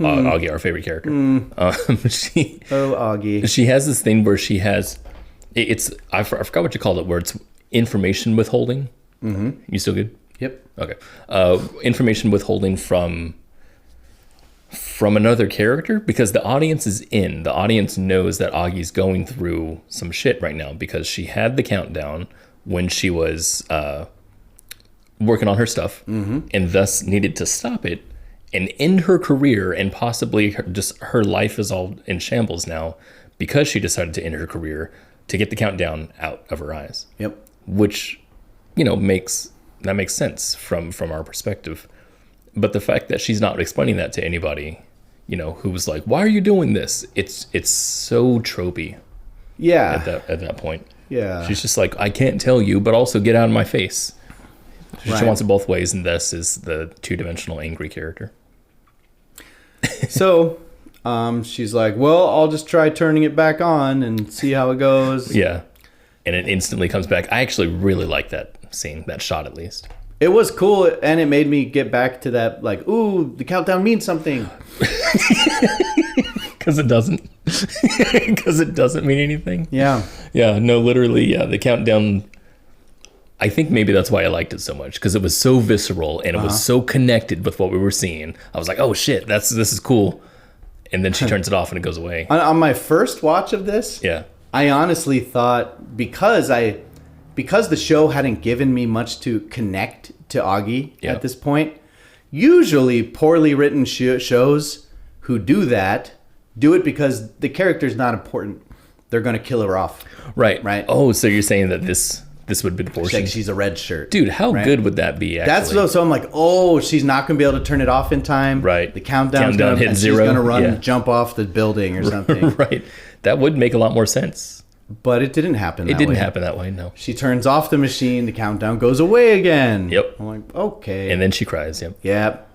Auggie, our favorite character. Auggie. She has this thing where she has I forgot what you called it, where it's information withholding. Mm-hmm. You still good? Yep. Okay. Information withholding from another character, because the audience knows that Augie's going through some shit right now because she had the countdown when she was working on her stuff, and thus needed to stop it and end her career, and possibly her life is all in shambles now because she decided to end her career to get the countdown out of her eyes. Yep. Which, makes sense from our perspective. But the fact that she's not explaining that to anybody, who was like, why are you doing this? It's so tropey. Yeah. At that point. Yeah. She's just like, I can't tell you, but also get out of my face. She Right. wants it both ways, and this is the two-dimensional angry character. So she's like, well, I'll just try turning it back on and see how it goes. Yeah. And it instantly comes back. I actually really like that scene, that shot at least. It was cool, and it made me get back to that, like, ooh, the countdown means something. Because it doesn't. Because it doesn't mean anything. Yeah. Yeah, no, literally, yeah, the countdown. I think maybe that's why I liked it so much, because it was so visceral and it was so connected with what we were seeing. I was like, oh shit, this is cool. And then she turns it off and it goes away. On my first watch of this, Yeah. I honestly thought because the show hadn't given me much to connect to Auggie at this point, usually poorly written shows who do that do it because the character's not important. They're going to kill her off. Right. Right. Oh, so you're saying that this would be the portion. Like she's a red shirt. Dude, how good would that be, actually? That's so I'm like, oh, she's not going to be able to turn it off in time. Right. The countdown's Countdown going to hit hit zero. She's going to run Yeah. and jump off the building or something. Right. That would make a lot more sense. But it didn't happen that way. It didn't happen that way, no. She turns off the machine, the countdown goes away again. Yep. I'm like, okay. And then she cries, yep. Yep.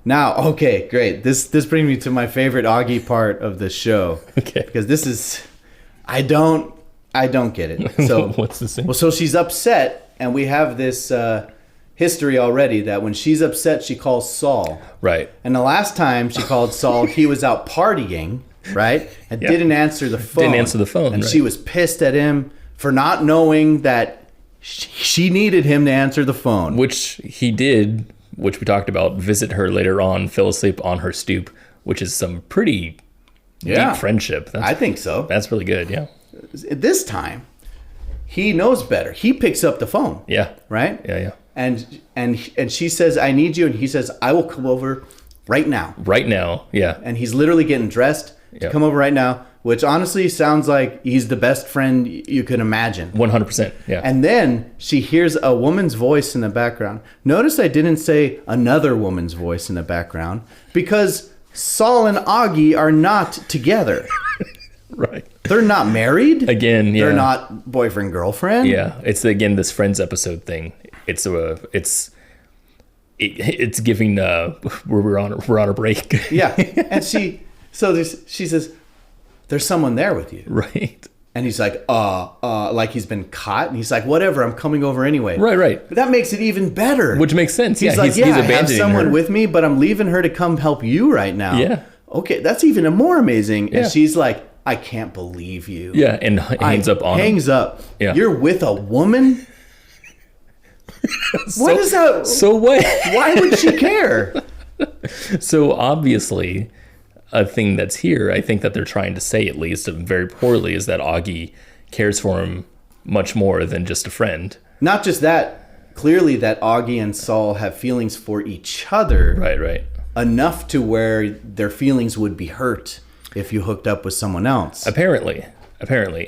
Now, okay, great. This brings me to my favorite Auggie part of the show. Okay. Because this is I don't get it. So what's the thing? Well, so she's upset, and we have this history already that when she's upset, she calls Saul. Right. And the last time she called Saul, he was out partying, right? And didn't answer the phone. Didn't answer the phone, And right. she was pissed at him for not knowing that she needed him to answer the phone. Which he did, which we talked about, visit her later on, fell asleep on her stoop, which is some pretty deep friendship. I think so. That's really good, yeah. This time, he knows better. He picks up the phone. Yeah. Right? Yeah. And she says, I need you. And he says, I will come over right now. Right now, yeah. And he's literally getting dressed to come over right now, which honestly sounds like he's the best friend you can imagine. 100%, yeah. And then she hears a woman's voice in the background. Notice I didn't say another woman's voice in the background because Saul and Auggie are not together. Right. They're not married. Again, yeah. They're not boyfriend, girlfriend. Yeah. It's, again, this Friends episode thing. It's giving we're on a break. Yeah. And she says, there's someone there with you. Right. And he's like, like he's been caught. And he's like, whatever, I'm coming over anyway. Right. But that makes it even better. Which makes sense. He's Yeah, like, he's I have abandoning someone her. with me, but I'm leaving her to come help you right now. Yeah. Okay, that's even more amazing. Yeah. And she's like, I can't believe you. Yeah, and hangs up on him. Hangs up. Yeah. You're with a woman? What is that? So what? Why would she care? So obviously, a thing that's here, I think that they're trying to say, at least very poorly, is that Auggie cares for him much more than just a friend. Not just that. Clearly that Auggie and Saul have feelings for each other. Right. Enough to where their feelings would be hurt if you hooked up with someone else. Apparently.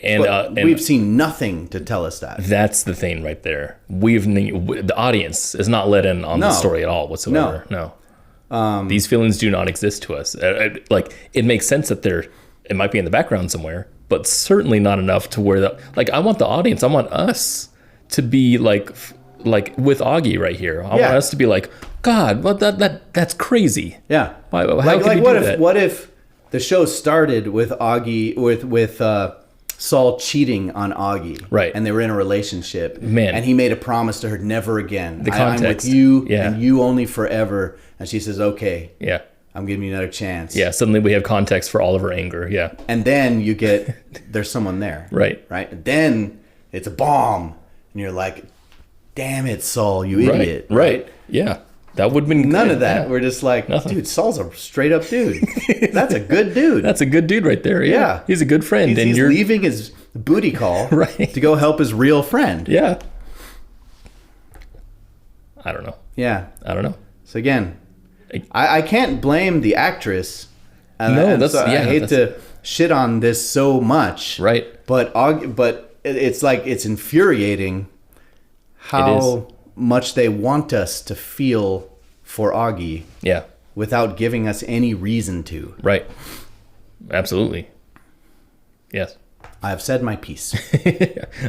And, But we've seen nothing to tell us that. That's the thing right there. The audience is not let in on the story at all whatsoever. No. These feelings do not exist to us. Like, it makes sense that it might be in the background somewhere, but certainly not enough to where I want the audience, I want us to be like with Auggie right here. I want us to be like, God, that's crazy. Yeah. How could you do that? What if the show started with Auggie with Saul cheating on Auggie, right? And they were in a relationship, Man. And he made a promise to her, never again. The I'm context, with you, yeah. And you only forever. And she says, okay, yeah, I'm giving you another chance. Yeah. Suddenly we have context for all of her anger. Yeah. And then you get there's someone there, right? And then it's a bomb, and you're like, damn it, Saul, you idiot. Right. Yeah. That would have been none good. of that. Yeah. We're just like, Nothing. Dude, Saul's a straight up dude. That's a good dude. That's a good dude right there. Yeah. He's a good friend. He's leaving his booty call right. to go help his real friend. Yeah. I don't know. Yeah. I don't know. So again, I can't blame the actress. I hate to shit on this so much. Right. But it's like it's infuriating how much they want us to feel for Auggie. Yeah. Without giving us any reason to. Right. Absolutely. Yes. I have said my piece.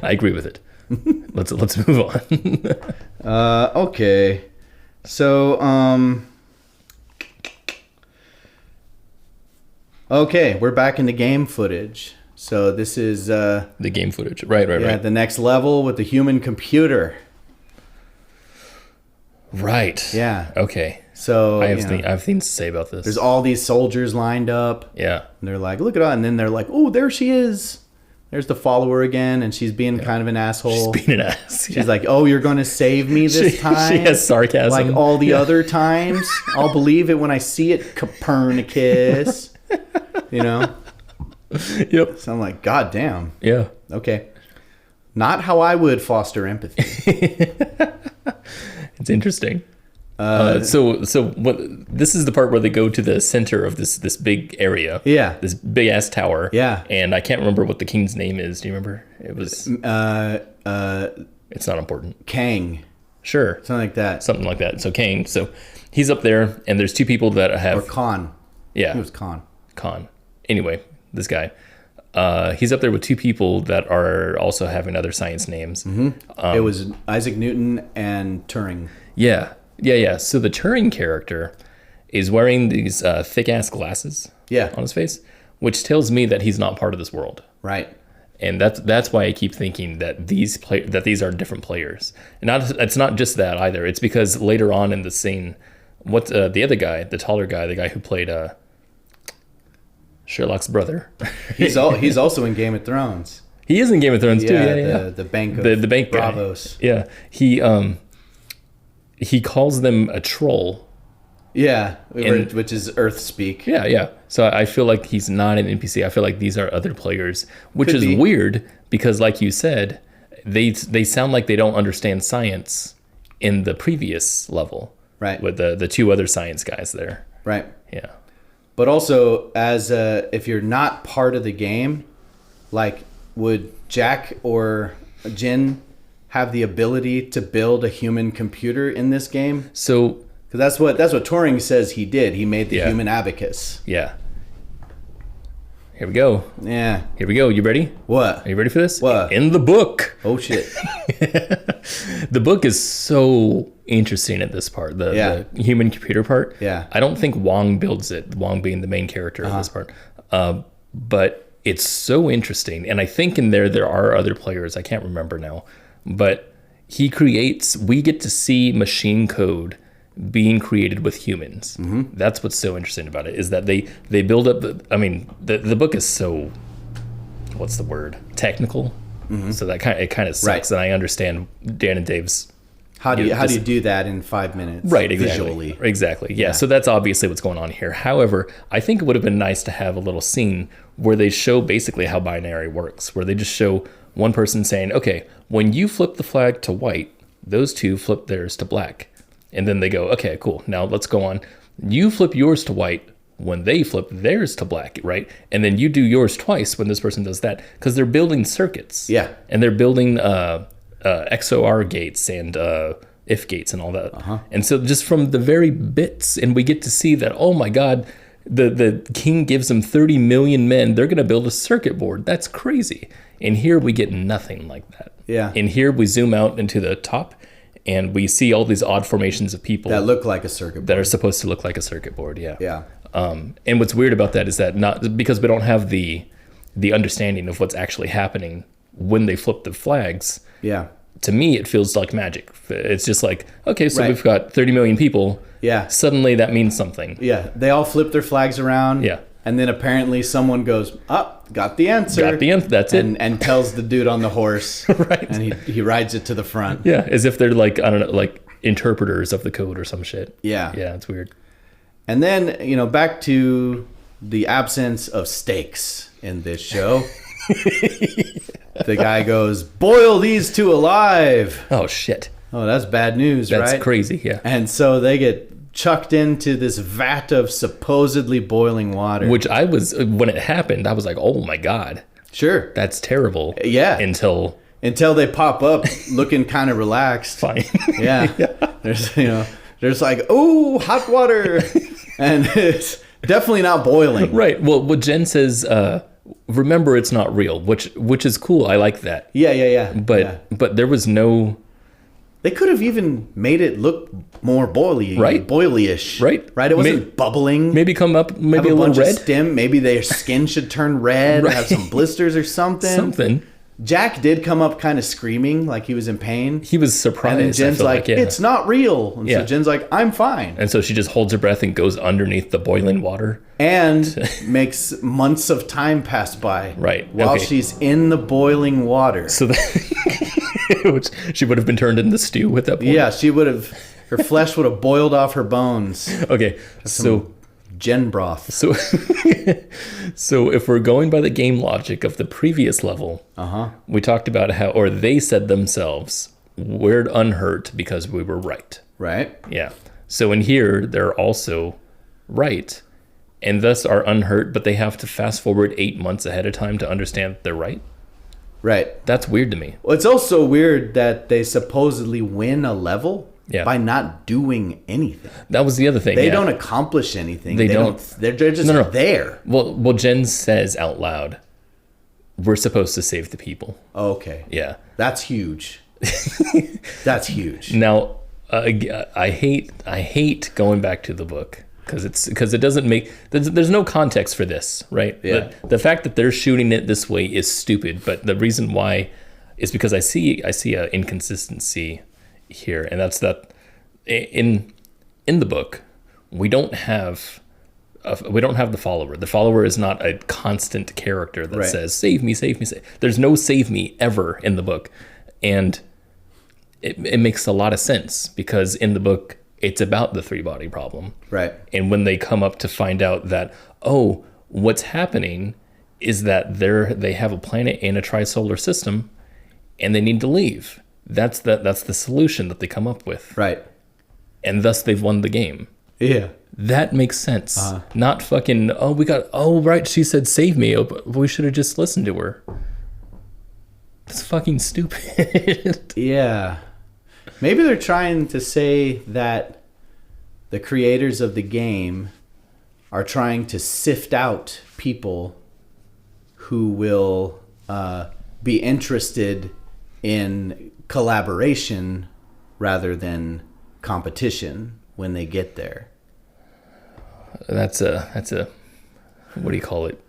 I agree with it. Let's move on. Okay. So okay, we're back in the game footage. So this is the game footage. Right. The next level with the human computer. Right. Yeah. Okay. So I have things to say about this. There's all these soldiers lined up. Yeah. And they're like, look at her. And then they're like, oh, there she is. There's the follower again. And she's being kind of an asshole. She's being an ass. She's like, oh, you're going to save me this time? She has sarcasm. Like all the other times. I'll believe it when I see it, Copernicus. You know? Yep. So I'm like, God damn. Yeah. Okay. Not how I would foster empathy. It's interesting. So what? This is the part where they go to the center of this big area. Yeah. This big ass tower. Yeah. And I can't remember what the king's name is. Do you remember? It was. It's not important. Kang. Sure. Something like that. Something like that. So Kang. So he's up there, and there's two people that have. Or Khan. Yeah. It was Khan. Anyway, this guy. He's up there with two people that are also having other science names. Mm-hmm. It was Isaac Newton and Turing. Yeah. So the Turing character is wearing these thick-ass glasses on his face, which tells me that he's not part of this world. Right. And that's why I keep thinking that these are different players. And it's not just that either. It's because later on in the scene, the other guy, the taller guy, the guy who played Sherlock's brother. He's also in Game of Thrones. He is in Game of Thrones too. The bank of the bank Bravos. Guy. Yeah. He calls them a troll. Yeah, which is Earth speak. Yeah. So I feel like he's not an NPC. I feel like these are other players, which is weird because, like you said, they sound like they don't understand science in the previous level. Right. With the two other science guys there. Right. Yeah. But also, if you're not part of the game, like, would Jack or Jin have the ability to build a human computer in this game? So, because that's what Turing says he did. He made the human abacus. Yeah. Here we go. Yeah. Here we go. You ready? What? Are you ready for this? What? In the book. Oh shit. The book is so interesting at this part, the human computer part. Yeah. I don't think Wong builds it, Wong being the main character of this part. But it's so interesting. And I think in there are other players. I can't remember now. But we get to see machine code being created with humans. Mm-hmm. That's what's so interesting about it, is that they build up, the book is so, what's the word? Technical. Mm-hmm. So that kind of sucks. Right. And I understand Dan and Dave's. How do you do that in 5 minutes? Right, exactly. Visually. Exactly. Yeah. So that's obviously what's going on here. However, I think it would have been nice to have a little scene where they show basically how binary works, where they just show one person saying, okay, when you flip the flag to white, those two flip theirs to black. And then they go, okay, cool. Now let's go on. You flip yours to white when they flip theirs to black, right? And then you do yours twice when this person does that, because they're building circuits. Yeah. And they're building XOR gates and if gates and all that. Uh-huh. And so just from the very bits, and we get to see that, oh my God, the king gives them 30 million men. They're going to build a circuit board. That's crazy. And here we get nothing like that. Yeah. And here we zoom out into the top, and we see all these odd formations of people that look like a circuit board. That are supposed to look like a circuit board. Yeah. Yeah. And what's weird about that is that not because we don't have the understanding of what's actually happening when they flip the flags. Yeah. To me, it feels like magic. It's just like, okay, so we've got 30 million people. Yeah. Suddenly that means something. Yeah. They all flip their flags around. Yeah. And then apparently someone goes, got the answer. That's it. And tells the dude on the horse. Right. And he rides it to the front. Yeah. As if they're like, I don't know, like interpreters of the code or some shit. Yeah. Yeah. It's weird. And then, back to the absence of stakes in this show. The guy goes, boil these two alive. Oh, shit. Oh, that's bad news, right? That's crazy, yeah. And so they get chucked into this vat of supposedly boiling water. Which when it happened, I was like, oh my God. Sure. That's terrible. Yeah. Until they pop up looking kind of relaxed. Fine. Yeah. There's like, oh, hot water. And it's definitely not boiling. Right. Well, what Jen says, remember it's not real, which is cool. I like that. Yeah. But there was no... They could have even made it look more boily-ish. Right? It wasn't bubbling. Maybe come up, maybe have a little bunch red. Of stem. Maybe their skin should turn red. Right. Have some blisters or something. Something. Jack did come up kind of screaming, like he was in pain. He was surprised. And then Jin's like, it's not real. And so Jin's like, I'm fine. And so she just holds her breath and goes underneath the boiling water. And makes months of time pass by. Right. While she's in the boiling water. So which she would have been turned into stew at that point. Yeah, she would have, her flesh would have boiled off her bones. Okay, so Gen broth. So, so if we're going by the game logic of the previous level, we talked about how, or they said themselves, we're unhurt because we were right. Right. Yeah. So in here, they're also right, and thus are unhurt, but they have to fast forward 8 months ahead of time to understand they're right. Right. That's weird to me. Well, it's also weird that they supposedly win a level by not doing anything. That was the other thing. They don't accomplish anything. They don't. They're just there. Well, Jen says out loud, "We're supposed to save the people." Okay. Yeah. That's huge. That's huge. Now, I hate going back to the book because it doesn't make there's no context for this, right? Yeah. The fact that they're shooting it this way is stupid, but the reason why is because I see an inconsistency here, and that's that in the book we don't have the follower. The follower is not a constant character that says save me, save me, save. There's no save me ever in the book, and it makes a lot of sense because in the book it's about the 3-body problem, right? And when they come up to find out that what's happening is that they have a planet in a trisolar system and they need to leave. That's the solution that they come up with. Right. And thus they've won the game. Yeah. That makes sense. Not fucking, right, she said save me, but we should have just listened to her. That's fucking stupid. Yeah. Maybe they're trying to say that the creators of the game are trying to sift out people who will be interested in collaboration rather than competition when they get there. That's a what do you call it?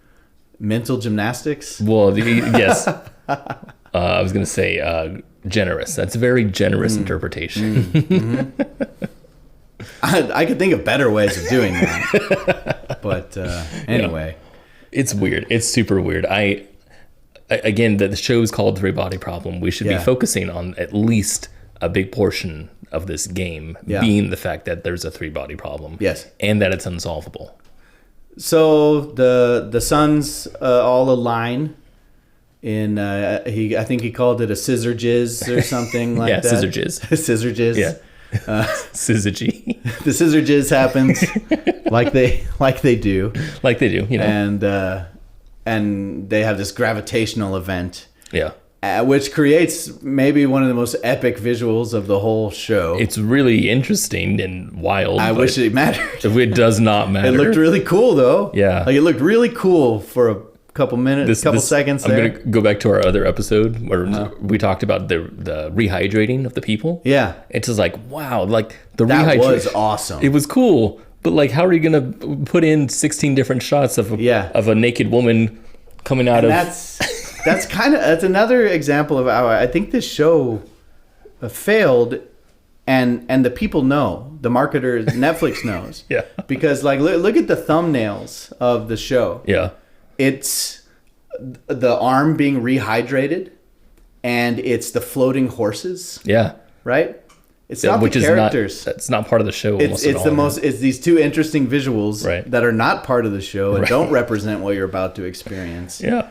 Mental gymnastics? Well, yes. I was going to say generous. That's a very generous interpretation. I could think of better ways of doing that. But anyway. It's weird. It's super weird. Again, the show's called 3-Body Problem. We should be focusing on at least a big portion of this game being the fact that there's a 3-body problem. Yes. And that it's unsolvable. So the suns all align in I think he called it a scissor jizz or something like that. Scissor jizz. Scissor jizz. Yeah. Syzygy. The scissor jizz happens like they do. Like they do, you know. And they have this gravitational event. Yeah. Which creates maybe one of the most epic visuals of the whole show. It's really interesting and wild. I wish it mattered. It does not matter. It looked really cool, though. Yeah. Like, it looked really cool for a couple minutes, seconds there. I'm going to go back to our other episode where we talked about the rehydrating of the people. Yeah. It's just like, wow, like the that rehydration. was awesome. It was cool. But like, how are you going to put in 16 different shots of a naked woman coming out That's another example of how I think this show failed, and the people know, the marketers, Netflix knows. Yeah. Because like look at the thumbnails of the show. Yeah. It's the arm being rehydrated, and it's the floating horses. Yeah. Right. It's not the characters. That's not part of the show. It's these two interesting visuals that are not part of the show and don't represent what you're about to experience. Yeah.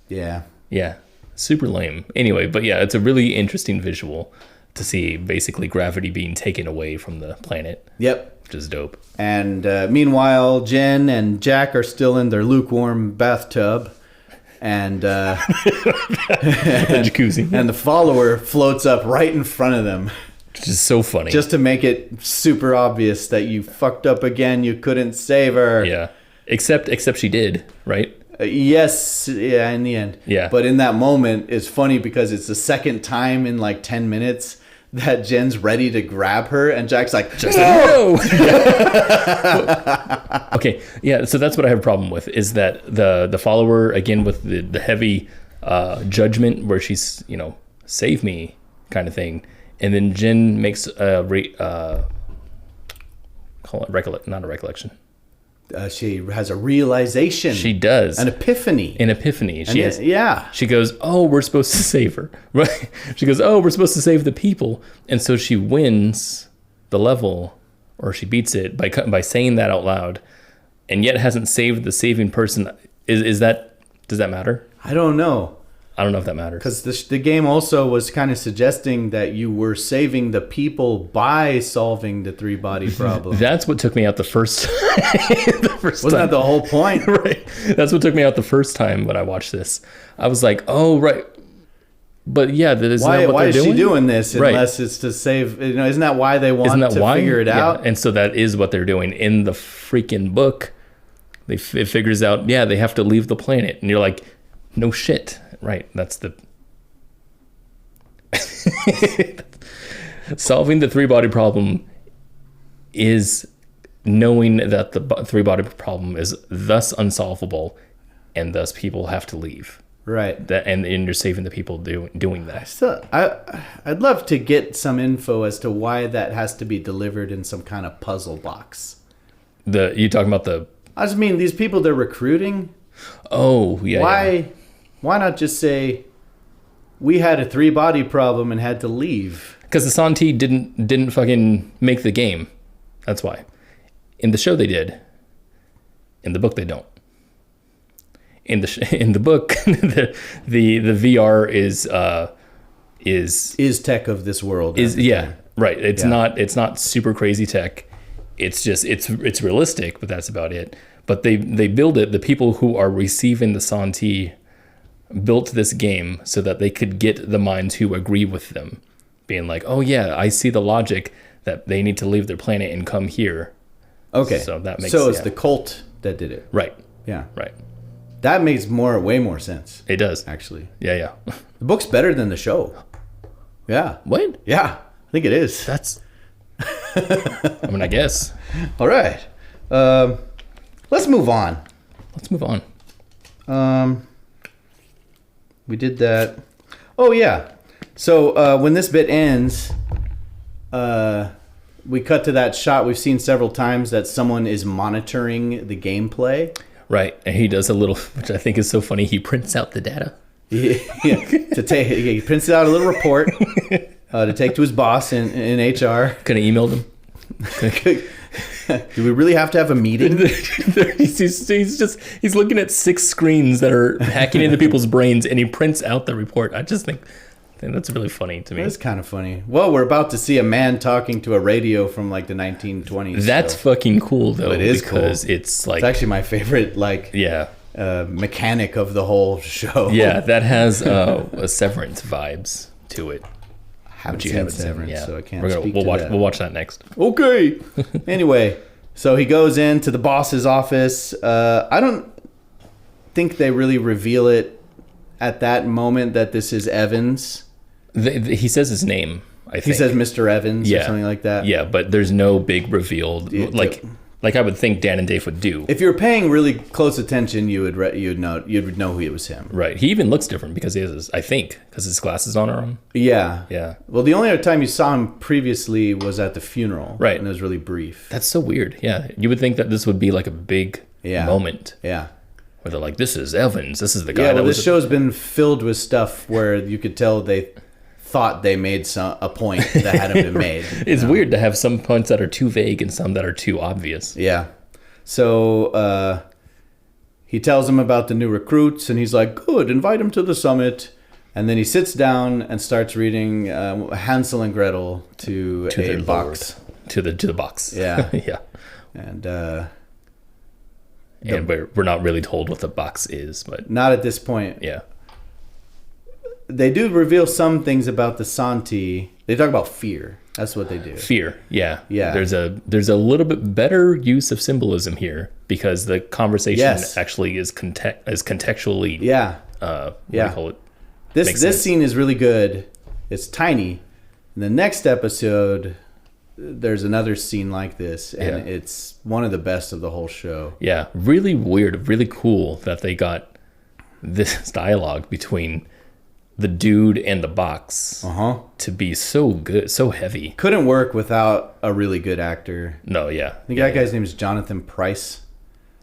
Yeah. Super lame. Anyway, but yeah, it's a really interesting visual to see basically gravity being taken away from the planet. Yep. Which is dope. And meanwhile, Jen and Jack are still in their lukewarm bathtub. And the jacuzzi. And the follower floats up right in front of them. Which is so funny. Just to make it super obvious that you fucked up again. You couldn't save her. Yeah. Except she did, right? Yes. Yeah, in the end. Yeah. But in that moment, it's funny because it's the second time in like 10 minutes that Jen's ready to grab her, and Jack's like, Just no. Okay, yeah. So that's what I have a problem with, is that the follower, again, with the heavy judgment, where she's, save me kind of thing, and then Jen makes call it not a recollection. She has a realization. She does. An epiphany. She goes, oh, we're supposed to save her. Right? She goes, oh, we're supposed to save the people. And so she wins the level, or she beats it by saying that out loud, and yet hasn't saved the saving person. Does that matter? I don't know. I don't know if that matters. Because the game also was kind of suggesting that you were saving the people by solving the three-body problem. That's what took me out the first time. Wasn't that the whole point? Right. That's what took me out the first time when I watched this. I was like, oh, right. But yeah, that is why what they're doing? Why is she doing this unless right. it's to save... isn't that why they want to figure it out? And so that is what they're doing. In the freaking book, it figures out, they have to leave the planet. And you're like, no shit. Right, that's the... Solving the three-body problem is knowing that the three-body problem is thus unsolvable, and thus people have to leave. Right. And you're saving the people doing that. I'd love to get some info as to why that has to be delivered in some kind of puzzle box. You talking about the... I just mean, these people they're recruiting. Oh, yeah. Why not just say, we had a three-body problem and had to leave? Because the Santee didn't fucking make the game. That's why. In the show they did. In the book they don't. In the book, the VR is tech of this world. Right. It's not super crazy tech. It's just it's realistic, but that's about it. But they build it. The people who are receiving the Santee built this game so that they could get the minds who agree with them, being like, oh yeah, I see the logic that they need to leave their planet and come here. Okay. So that makes it's the cult that did it. Right. Yeah. Right. That makes way more sense. It does. Actually. Yeah. The book's better than the show. Yeah. What? Yeah. I think it is. That's I mean, I guess. All right. Let's move on. We did that. Oh, yeah. So when this bit ends, we cut to that shot we've seen several times that someone is monitoring the gameplay. Right. And he does a little, which I think is so funny. He prints out the data. He prints out a little report to take to his boss in HR. Could have emailed him. Do we really have to have a meeting? he's looking at 6 screens that are hacking into people's brains, and he prints out the report. I just think that's really funny to me. That's kind of funny. Well, we're about to see a man talking to a radio from like the 1920s. That's fucking cool, though. It is because cool. It's like, it's actually my favorite mechanic of the whole show. Yeah, that has a Severance vibes to it. Haven't seen Severance, so I can't speak to that. We'll watch that next. Okay. Anyway, so he goes into the boss's office. I don't think they really reveal it at that moment that this is Evans. He says his name, I think. He says Mr. Evans or something like that. Yeah, but there's no big reveal. Like I would think Dan and Dave would do. If you were paying really close attention, you'd know who it was him. Right. He even looks different because he has his glasses on are on. Yeah. Yeah. Well, the only other time you saw him previously was at the funeral. Right. And it was really brief. That's so weird. Yeah. You would think that this would be like a big moment. Yeah. Where they're like, this is Evans. This is the guy. Yeah. Well, this show's been filled with stuff where you could tell they thought they made a point that hadn't been made. It's weird to have some points that are too vague and some that are too obvious. Yeah. So he tells him about the new recruits, and he's like, good, invite him to the summit. And then he sits down and starts reading Hansel and Gretel to a box. To the box. Yeah. Yeah. And we're not really told what the box is, but not at this point. Yeah. They do reveal some things about the Santee. They talk about fear. That's what they do. Fear, yeah. Yeah. There's a little bit better use of symbolism here because the conversation actually is contextually. Yeah. What do you call it? This scene is really good. It's tiny, In the next episode, there's another scene like this, and it's one of the best of the whole show. Yeah, really weird, really cool that they got this dialogue between the dude and the box to be so good, so heavy. Couldn't work without a really good actor. No, yeah. I think that guy's name is Jonathan Pryce.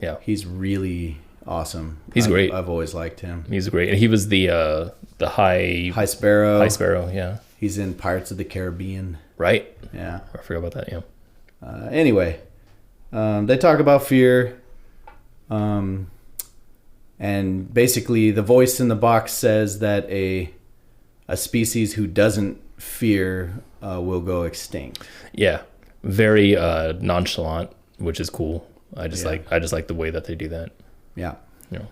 Yeah. He's really awesome. He's great. I've always liked him. He's great. And he was the High Sparrow. High Sparrow, yeah. He's in Pirates of the Caribbean. Right. Yeah. I forgot about that, yeah. Anyway, they talk about fear. And basically the voice in the box says that a species who doesn't fear will go extinct. Yeah. Very nonchalant, which is cool. I just like the way that they do that. Yeah. You know.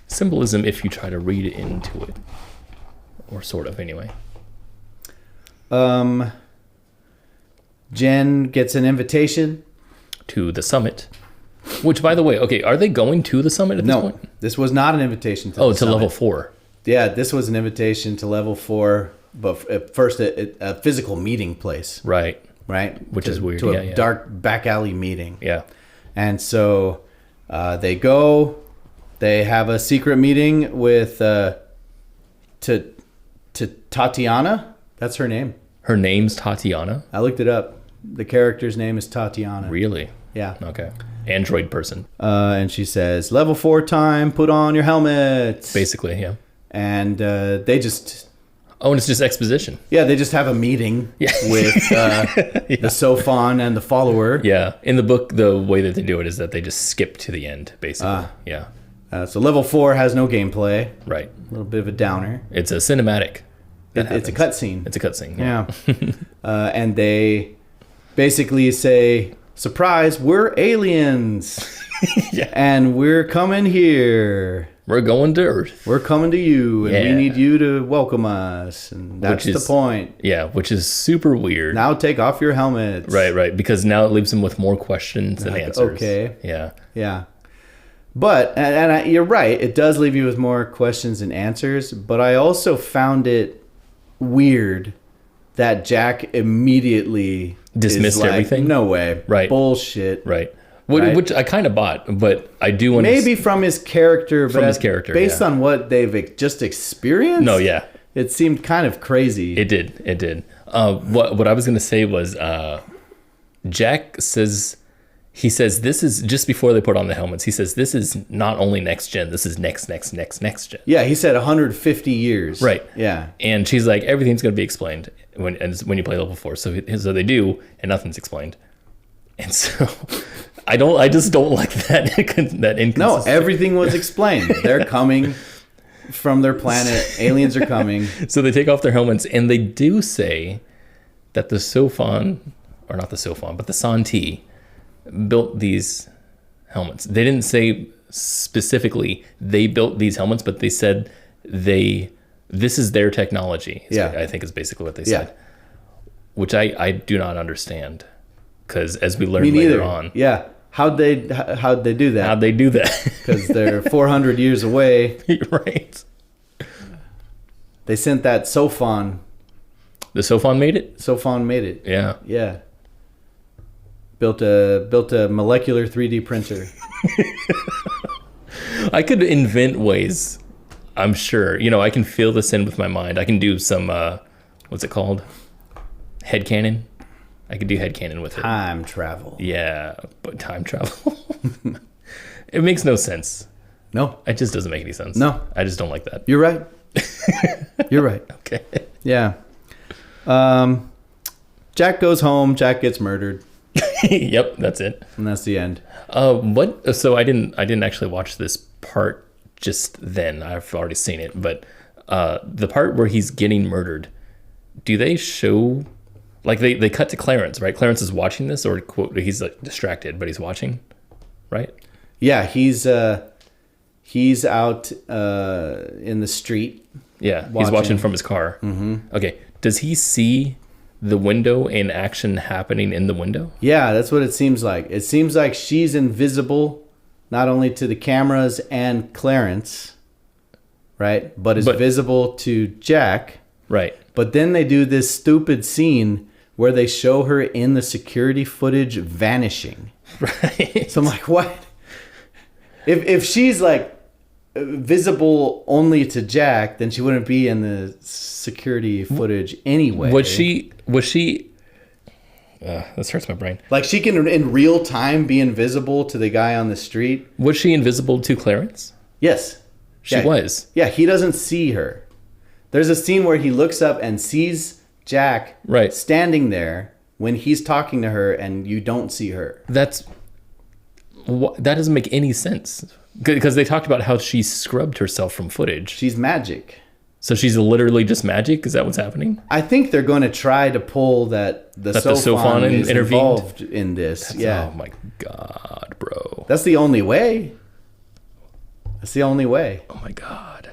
Symbolism if you try to read into it. Or sort of anyway. Jen gets an invitation to the summit. Which, by the way, okay, are they going to the summit at this point? No, this was not an invitation to the to summit. level 4. Yeah, this was an invitation to level 4, but at first a physical meeting place. Right. Right? Which is weird. To a dark back alley meeting. Yeah. And so they go, they have a secret meeting with to Tatiana. That's her name. Her name's Tatiana? I looked it up. The character's name is Tatiana. Really? Yeah. Okay. Android person. And she says, level 4 time, put on your helmet. Basically, yeah. And they just... Oh, and it's just exposition. Yeah, they just have a meeting with the Sophon and the follower. Yeah. In the book, the way that they do it is that they just skip to the end, basically. Yeah. So level 4 has no gameplay. Right. A little bit of a downer. It's a cinematic. It's a cutscene. It's a cutscene. Yeah. And they basically say, surprise, we're aliens. Yeah. And we're coming here. We're going to Earth. We're coming to you, and we need you to welcome us. And that's the point. Yeah, which is super weird. Now take off your helmets. Right. Because now it leaves them with more questions than answers. Okay. Yeah. Yeah. But, you're right, it does leave you with more questions and answers, but I also found it weird that Jack immediately dismissed everything. No way. Right. Bullshit. Right. Right? Which I kind of bought, but I do understand. Maybe from his character, but based on what they've just experienced. No, yeah. It seemed kind of crazy. It did. What I was going to say was Jack says, he says, this is just before they put on the helmets. He says, this is not only next gen, this is next gen. Yeah, he said 150 years. Right. Yeah. And she's like, everything's going to be explained when you play level 4. So they do, and nothing's explained. And so I just don't like that inconsistency. No, everything was explained. They're coming from their planet. Aliens are coming. So they take off their helmets, and they do say that the Sophon, or not the Sophon, but the Santi built these helmets. They didn't say specifically they built these helmets, but they said this is their technology. I think is basically what they said. Which I do not understand. Because as we learned later on. Yeah. How'd they do that? How'd they do that? Because they're 400 years away. Right. They sent that Sophon. The Sophon made it? Sophon made it. Yeah. Yeah. Built a molecular 3D printer. I could invent ways, I'm sure. I can fill this in with my mind. I can do some, what's it called? Headcanon. I could do headcanon with it. Time travel. Yeah, but time travel. It makes no sense. No. It just doesn't make any sense. No. I just don't like that. You're right. You're right. Okay. Yeah. Jack goes home. Jack gets murdered. Yep, that's it. And that's the end. What? So I didn't actually watch this part just then. I've already seen it. But the part where he's getting murdered, do they show... Like they cut to Clarence, right? Clarence is watching this, or quote, he's like distracted, but he's watching, right? Yeah, he's out in the street. Yeah, he's watching from his car. Mm-hmm. Okay, does he see the window and action happening in the window? Yeah, that's what it seems like. It seems like she's invisible, not only to the cameras and Clarence, right? But is visible to Jack. Right. But then they do this stupid scene where they show her in the security footage vanishing. Right. So I'm like, what? If she's like visible only to Jack, then she wouldn't be in the security footage anyway. Was she this hurts my brain. Like she can in real time be invisible to the guy on the street? Was she invisible to Clarence? Yes. She was. Yeah, he doesn't see her. There's a scene where he looks up and sees Jack standing there when he's talking to her, and you don't see her. That doesn't make any sense. Because they talked about how she scrubbed herself from footage. She's magic. So she's literally just magic? Is that what's happening? I think they're going to try to pull that the Sophon is involved in this. Oh my God, bro. That's the only way. That's the only way. Oh my God.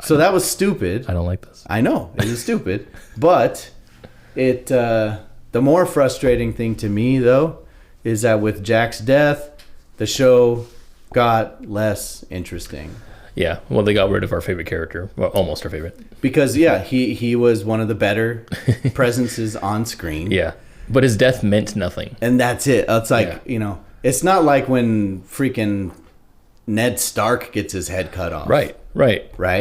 So that was stupid. I don't like this. I know. It is stupid. But the more frustrating thing to me, though, is that with Jack's death, the show got less interesting. Yeah, well, they got rid of our favorite character. Well, almost our favorite. Because, he was one of the better presences on screen. Yeah, but his death meant nothing. And that's it. It's like, it's not like when freaking Ned Stark gets his head cut off. Right.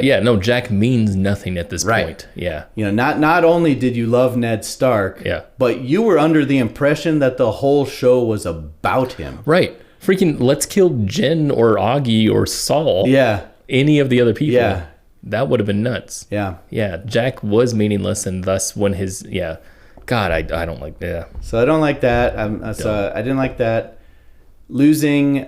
Yeah, no, Jack means nothing at this point. Yeah. Not only did you love Ned Stark, but you were under the impression that the whole show was about him. Right. Freaking let's kill Jin or Auggie or Saul. Yeah. Any of the other people. Yeah. That would have been nuts. Yeah. Yeah. Jack was meaningless, and thus when his God, I don't like that. So I don't like that. So I didn't like that. Losing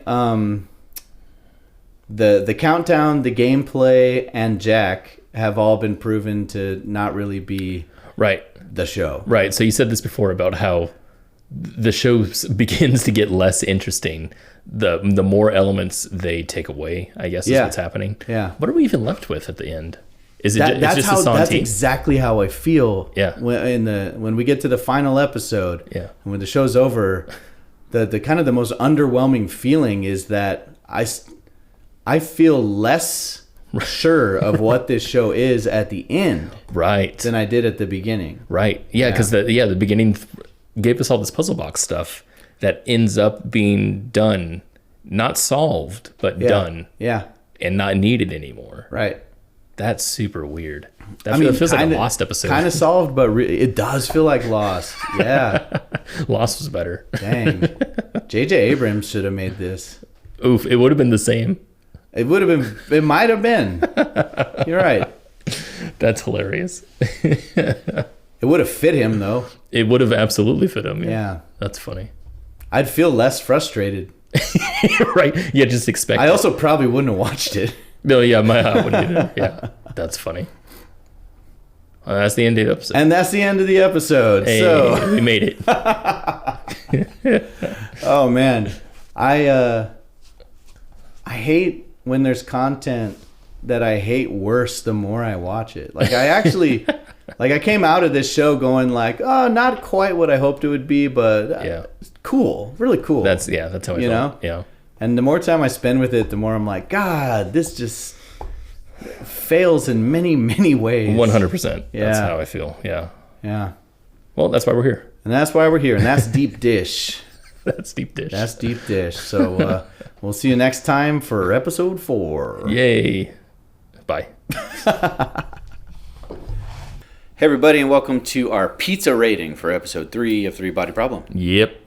the countdown, the gameplay, and Jack have all been proven to not really be the show. Right. So you said this before about how the show begins to get less interesting the more elements they take away, I guess, is what's happening. Yeah. What are we even left with at the end? Is it that's exactly how I feel. Yeah. When we get to the final episode. Yeah. When the show's over, the kind of the most underwhelming feeling is that I feel less sure of what this show is at the end. Right. Than I did at the beginning. Right. Yeah, because the beginning gave us all this puzzle box stuff that ends up being done, not solved, but done. Yeah. And not needed anymore. Right. That's super weird. It feels like a Lost episode. Kind of solved, but it does feel like Lost. Yeah. Lost was better. Dang. J.J. Abrams should have made this. Oof, it would have been the same. It would have been. It might have been. You're right. That's hilarious. It would have fit him, though. It would have absolutely fit him. Yeah. That's funny. I'd feel less frustrated. Right. Yeah, just expect I also probably wouldn't have watched it. No, yeah, I wouldn't either. Yeah. That's funny. Well, that's the end of the episode. And that's the end of the episode. Hey, so we made it. Oh, man. I hate when there's content that I hate worse the more I watch it. Like I actually I came out of this show going like, oh, not quite what I hoped it would be, but cool, really cool. That's how I felt. Know? Yeah. And the more time I spend with it, the more I'm like, God, this just fails in many, many ways. 100%. Yeah. That's how I feel. Yeah. Yeah. Well, that's why we're here. And that's why we're here. And that's Deep Dish. That's Deep Dish. That's Deep Dish. So we'll see you next time for episode 4. Yay. Bye. Hey, everybody, and welcome to our pizza rating for episode 3 of 3 Body Problem. Yep.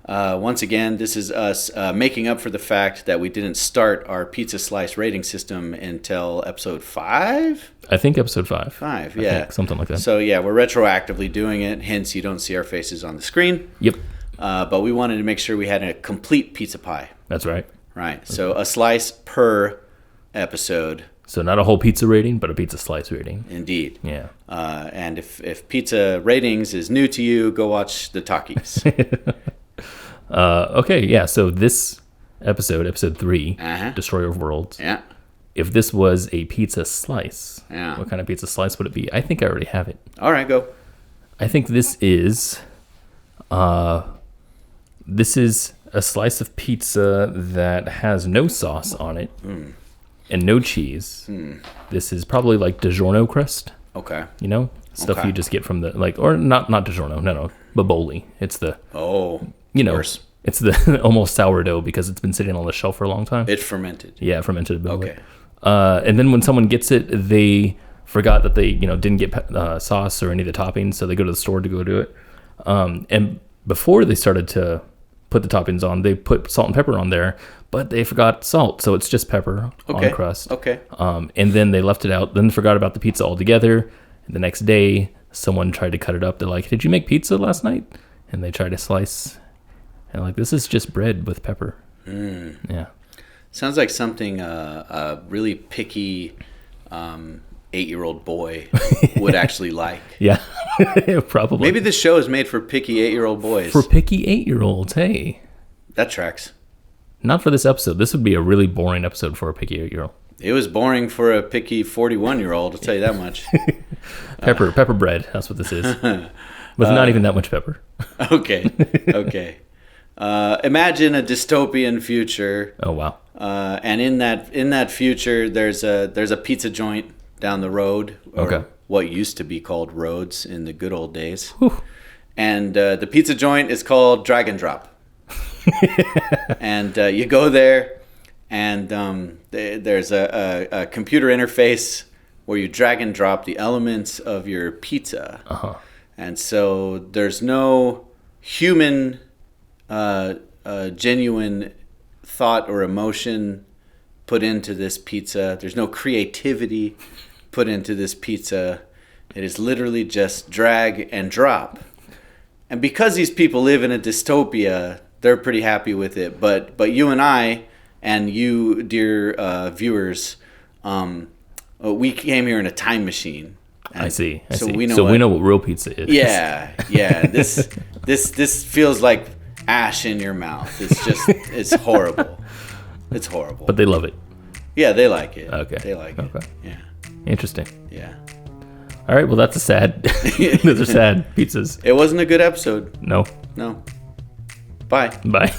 Once again, this is us making up for the fact that we didn't start our pizza slice rating system until episode 5? I think episode 5. 5, I yeah. think, something like that. So, yeah, we're retroactively doing it. Hence, you don't see our faces on the screen. Yep. But we wanted to make sure we had a complete pizza pie. That's right. Right. So, a slice per episode. So not a whole pizza rating, but a pizza slice rating. Indeed. Yeah. And if pizza ratings is new to you, go watch the talkies. Okay, yeah. So this episode 3, Destroyer of Worlds. Yeah. If this was a pizza slice, Yeah. what kind of pizza slice would it be? I think I already have it. All right, go. I think this is a slice of pizza that has no sauce on it and no cheese. This is probably like DiGiorno crust. Okay. You know, stuff you just get from the or not DiGiorno, no, Baboli. It's the worse. It's the almost sourdough because it's been sitting on the shelf for a long time. It's fermented. Yeah, fermented. Okay. And then when someone gets it, they forgot that they didn't get sauce or any of the toppings, so they go to the store to go do it. And before they started to put the toppings on, they put salt and pepper on there, but they forgot salt, so it's just pepper on crust. Okay. And then they left it out, then forgot about the pizza altogether. And the next day, someone tried to cut it up. They're like, "Did you make pizza last night?" And they tried to slice, and like, this is just bread with pepper. Yeah. Sounds like something a really picky 8-year-old boy would actually like. Yeah, probably. Maybe this show is made for picky 8-year-old boys. For picky 8-year-olds, hey. That tracks. Not for this episode. This would be a really boring episode for a picky 8-year-old. It was boring for a picky 41-year-old, I'll tell you that much. Pepper bread, that's what this is. With not even that much pepper. Okay. Imagine a dystopian future. Oh, wow. And in that future, there's a pizza joint down the road, or what used to be called roads in the good old days. Whew. And the pizza joint is called Drag and Drop. And you go there, and there's a computer interface where you drag and drop the elements of your pizza. Uh-huh. And so there's no human genuine thought or emotion put into this pizza. There's no creativity put into this pizza. It is literally just drag and drop. And because these people live in a dystopia, they're pretty happy with it. But you and I, and you, dear viewers, we came here in a time machine. I see. So see. we know what real pizza is. Yeah. This feels like ash in your mouth. It's horrible. It's horrible. But they love it. Yeah, they like it. Okay. They like it. Yeah. Interesting. Yeah. All right. Well, that's a sad. Those are sad pizzas. It wasn't a good episode. No. Bye. Bye.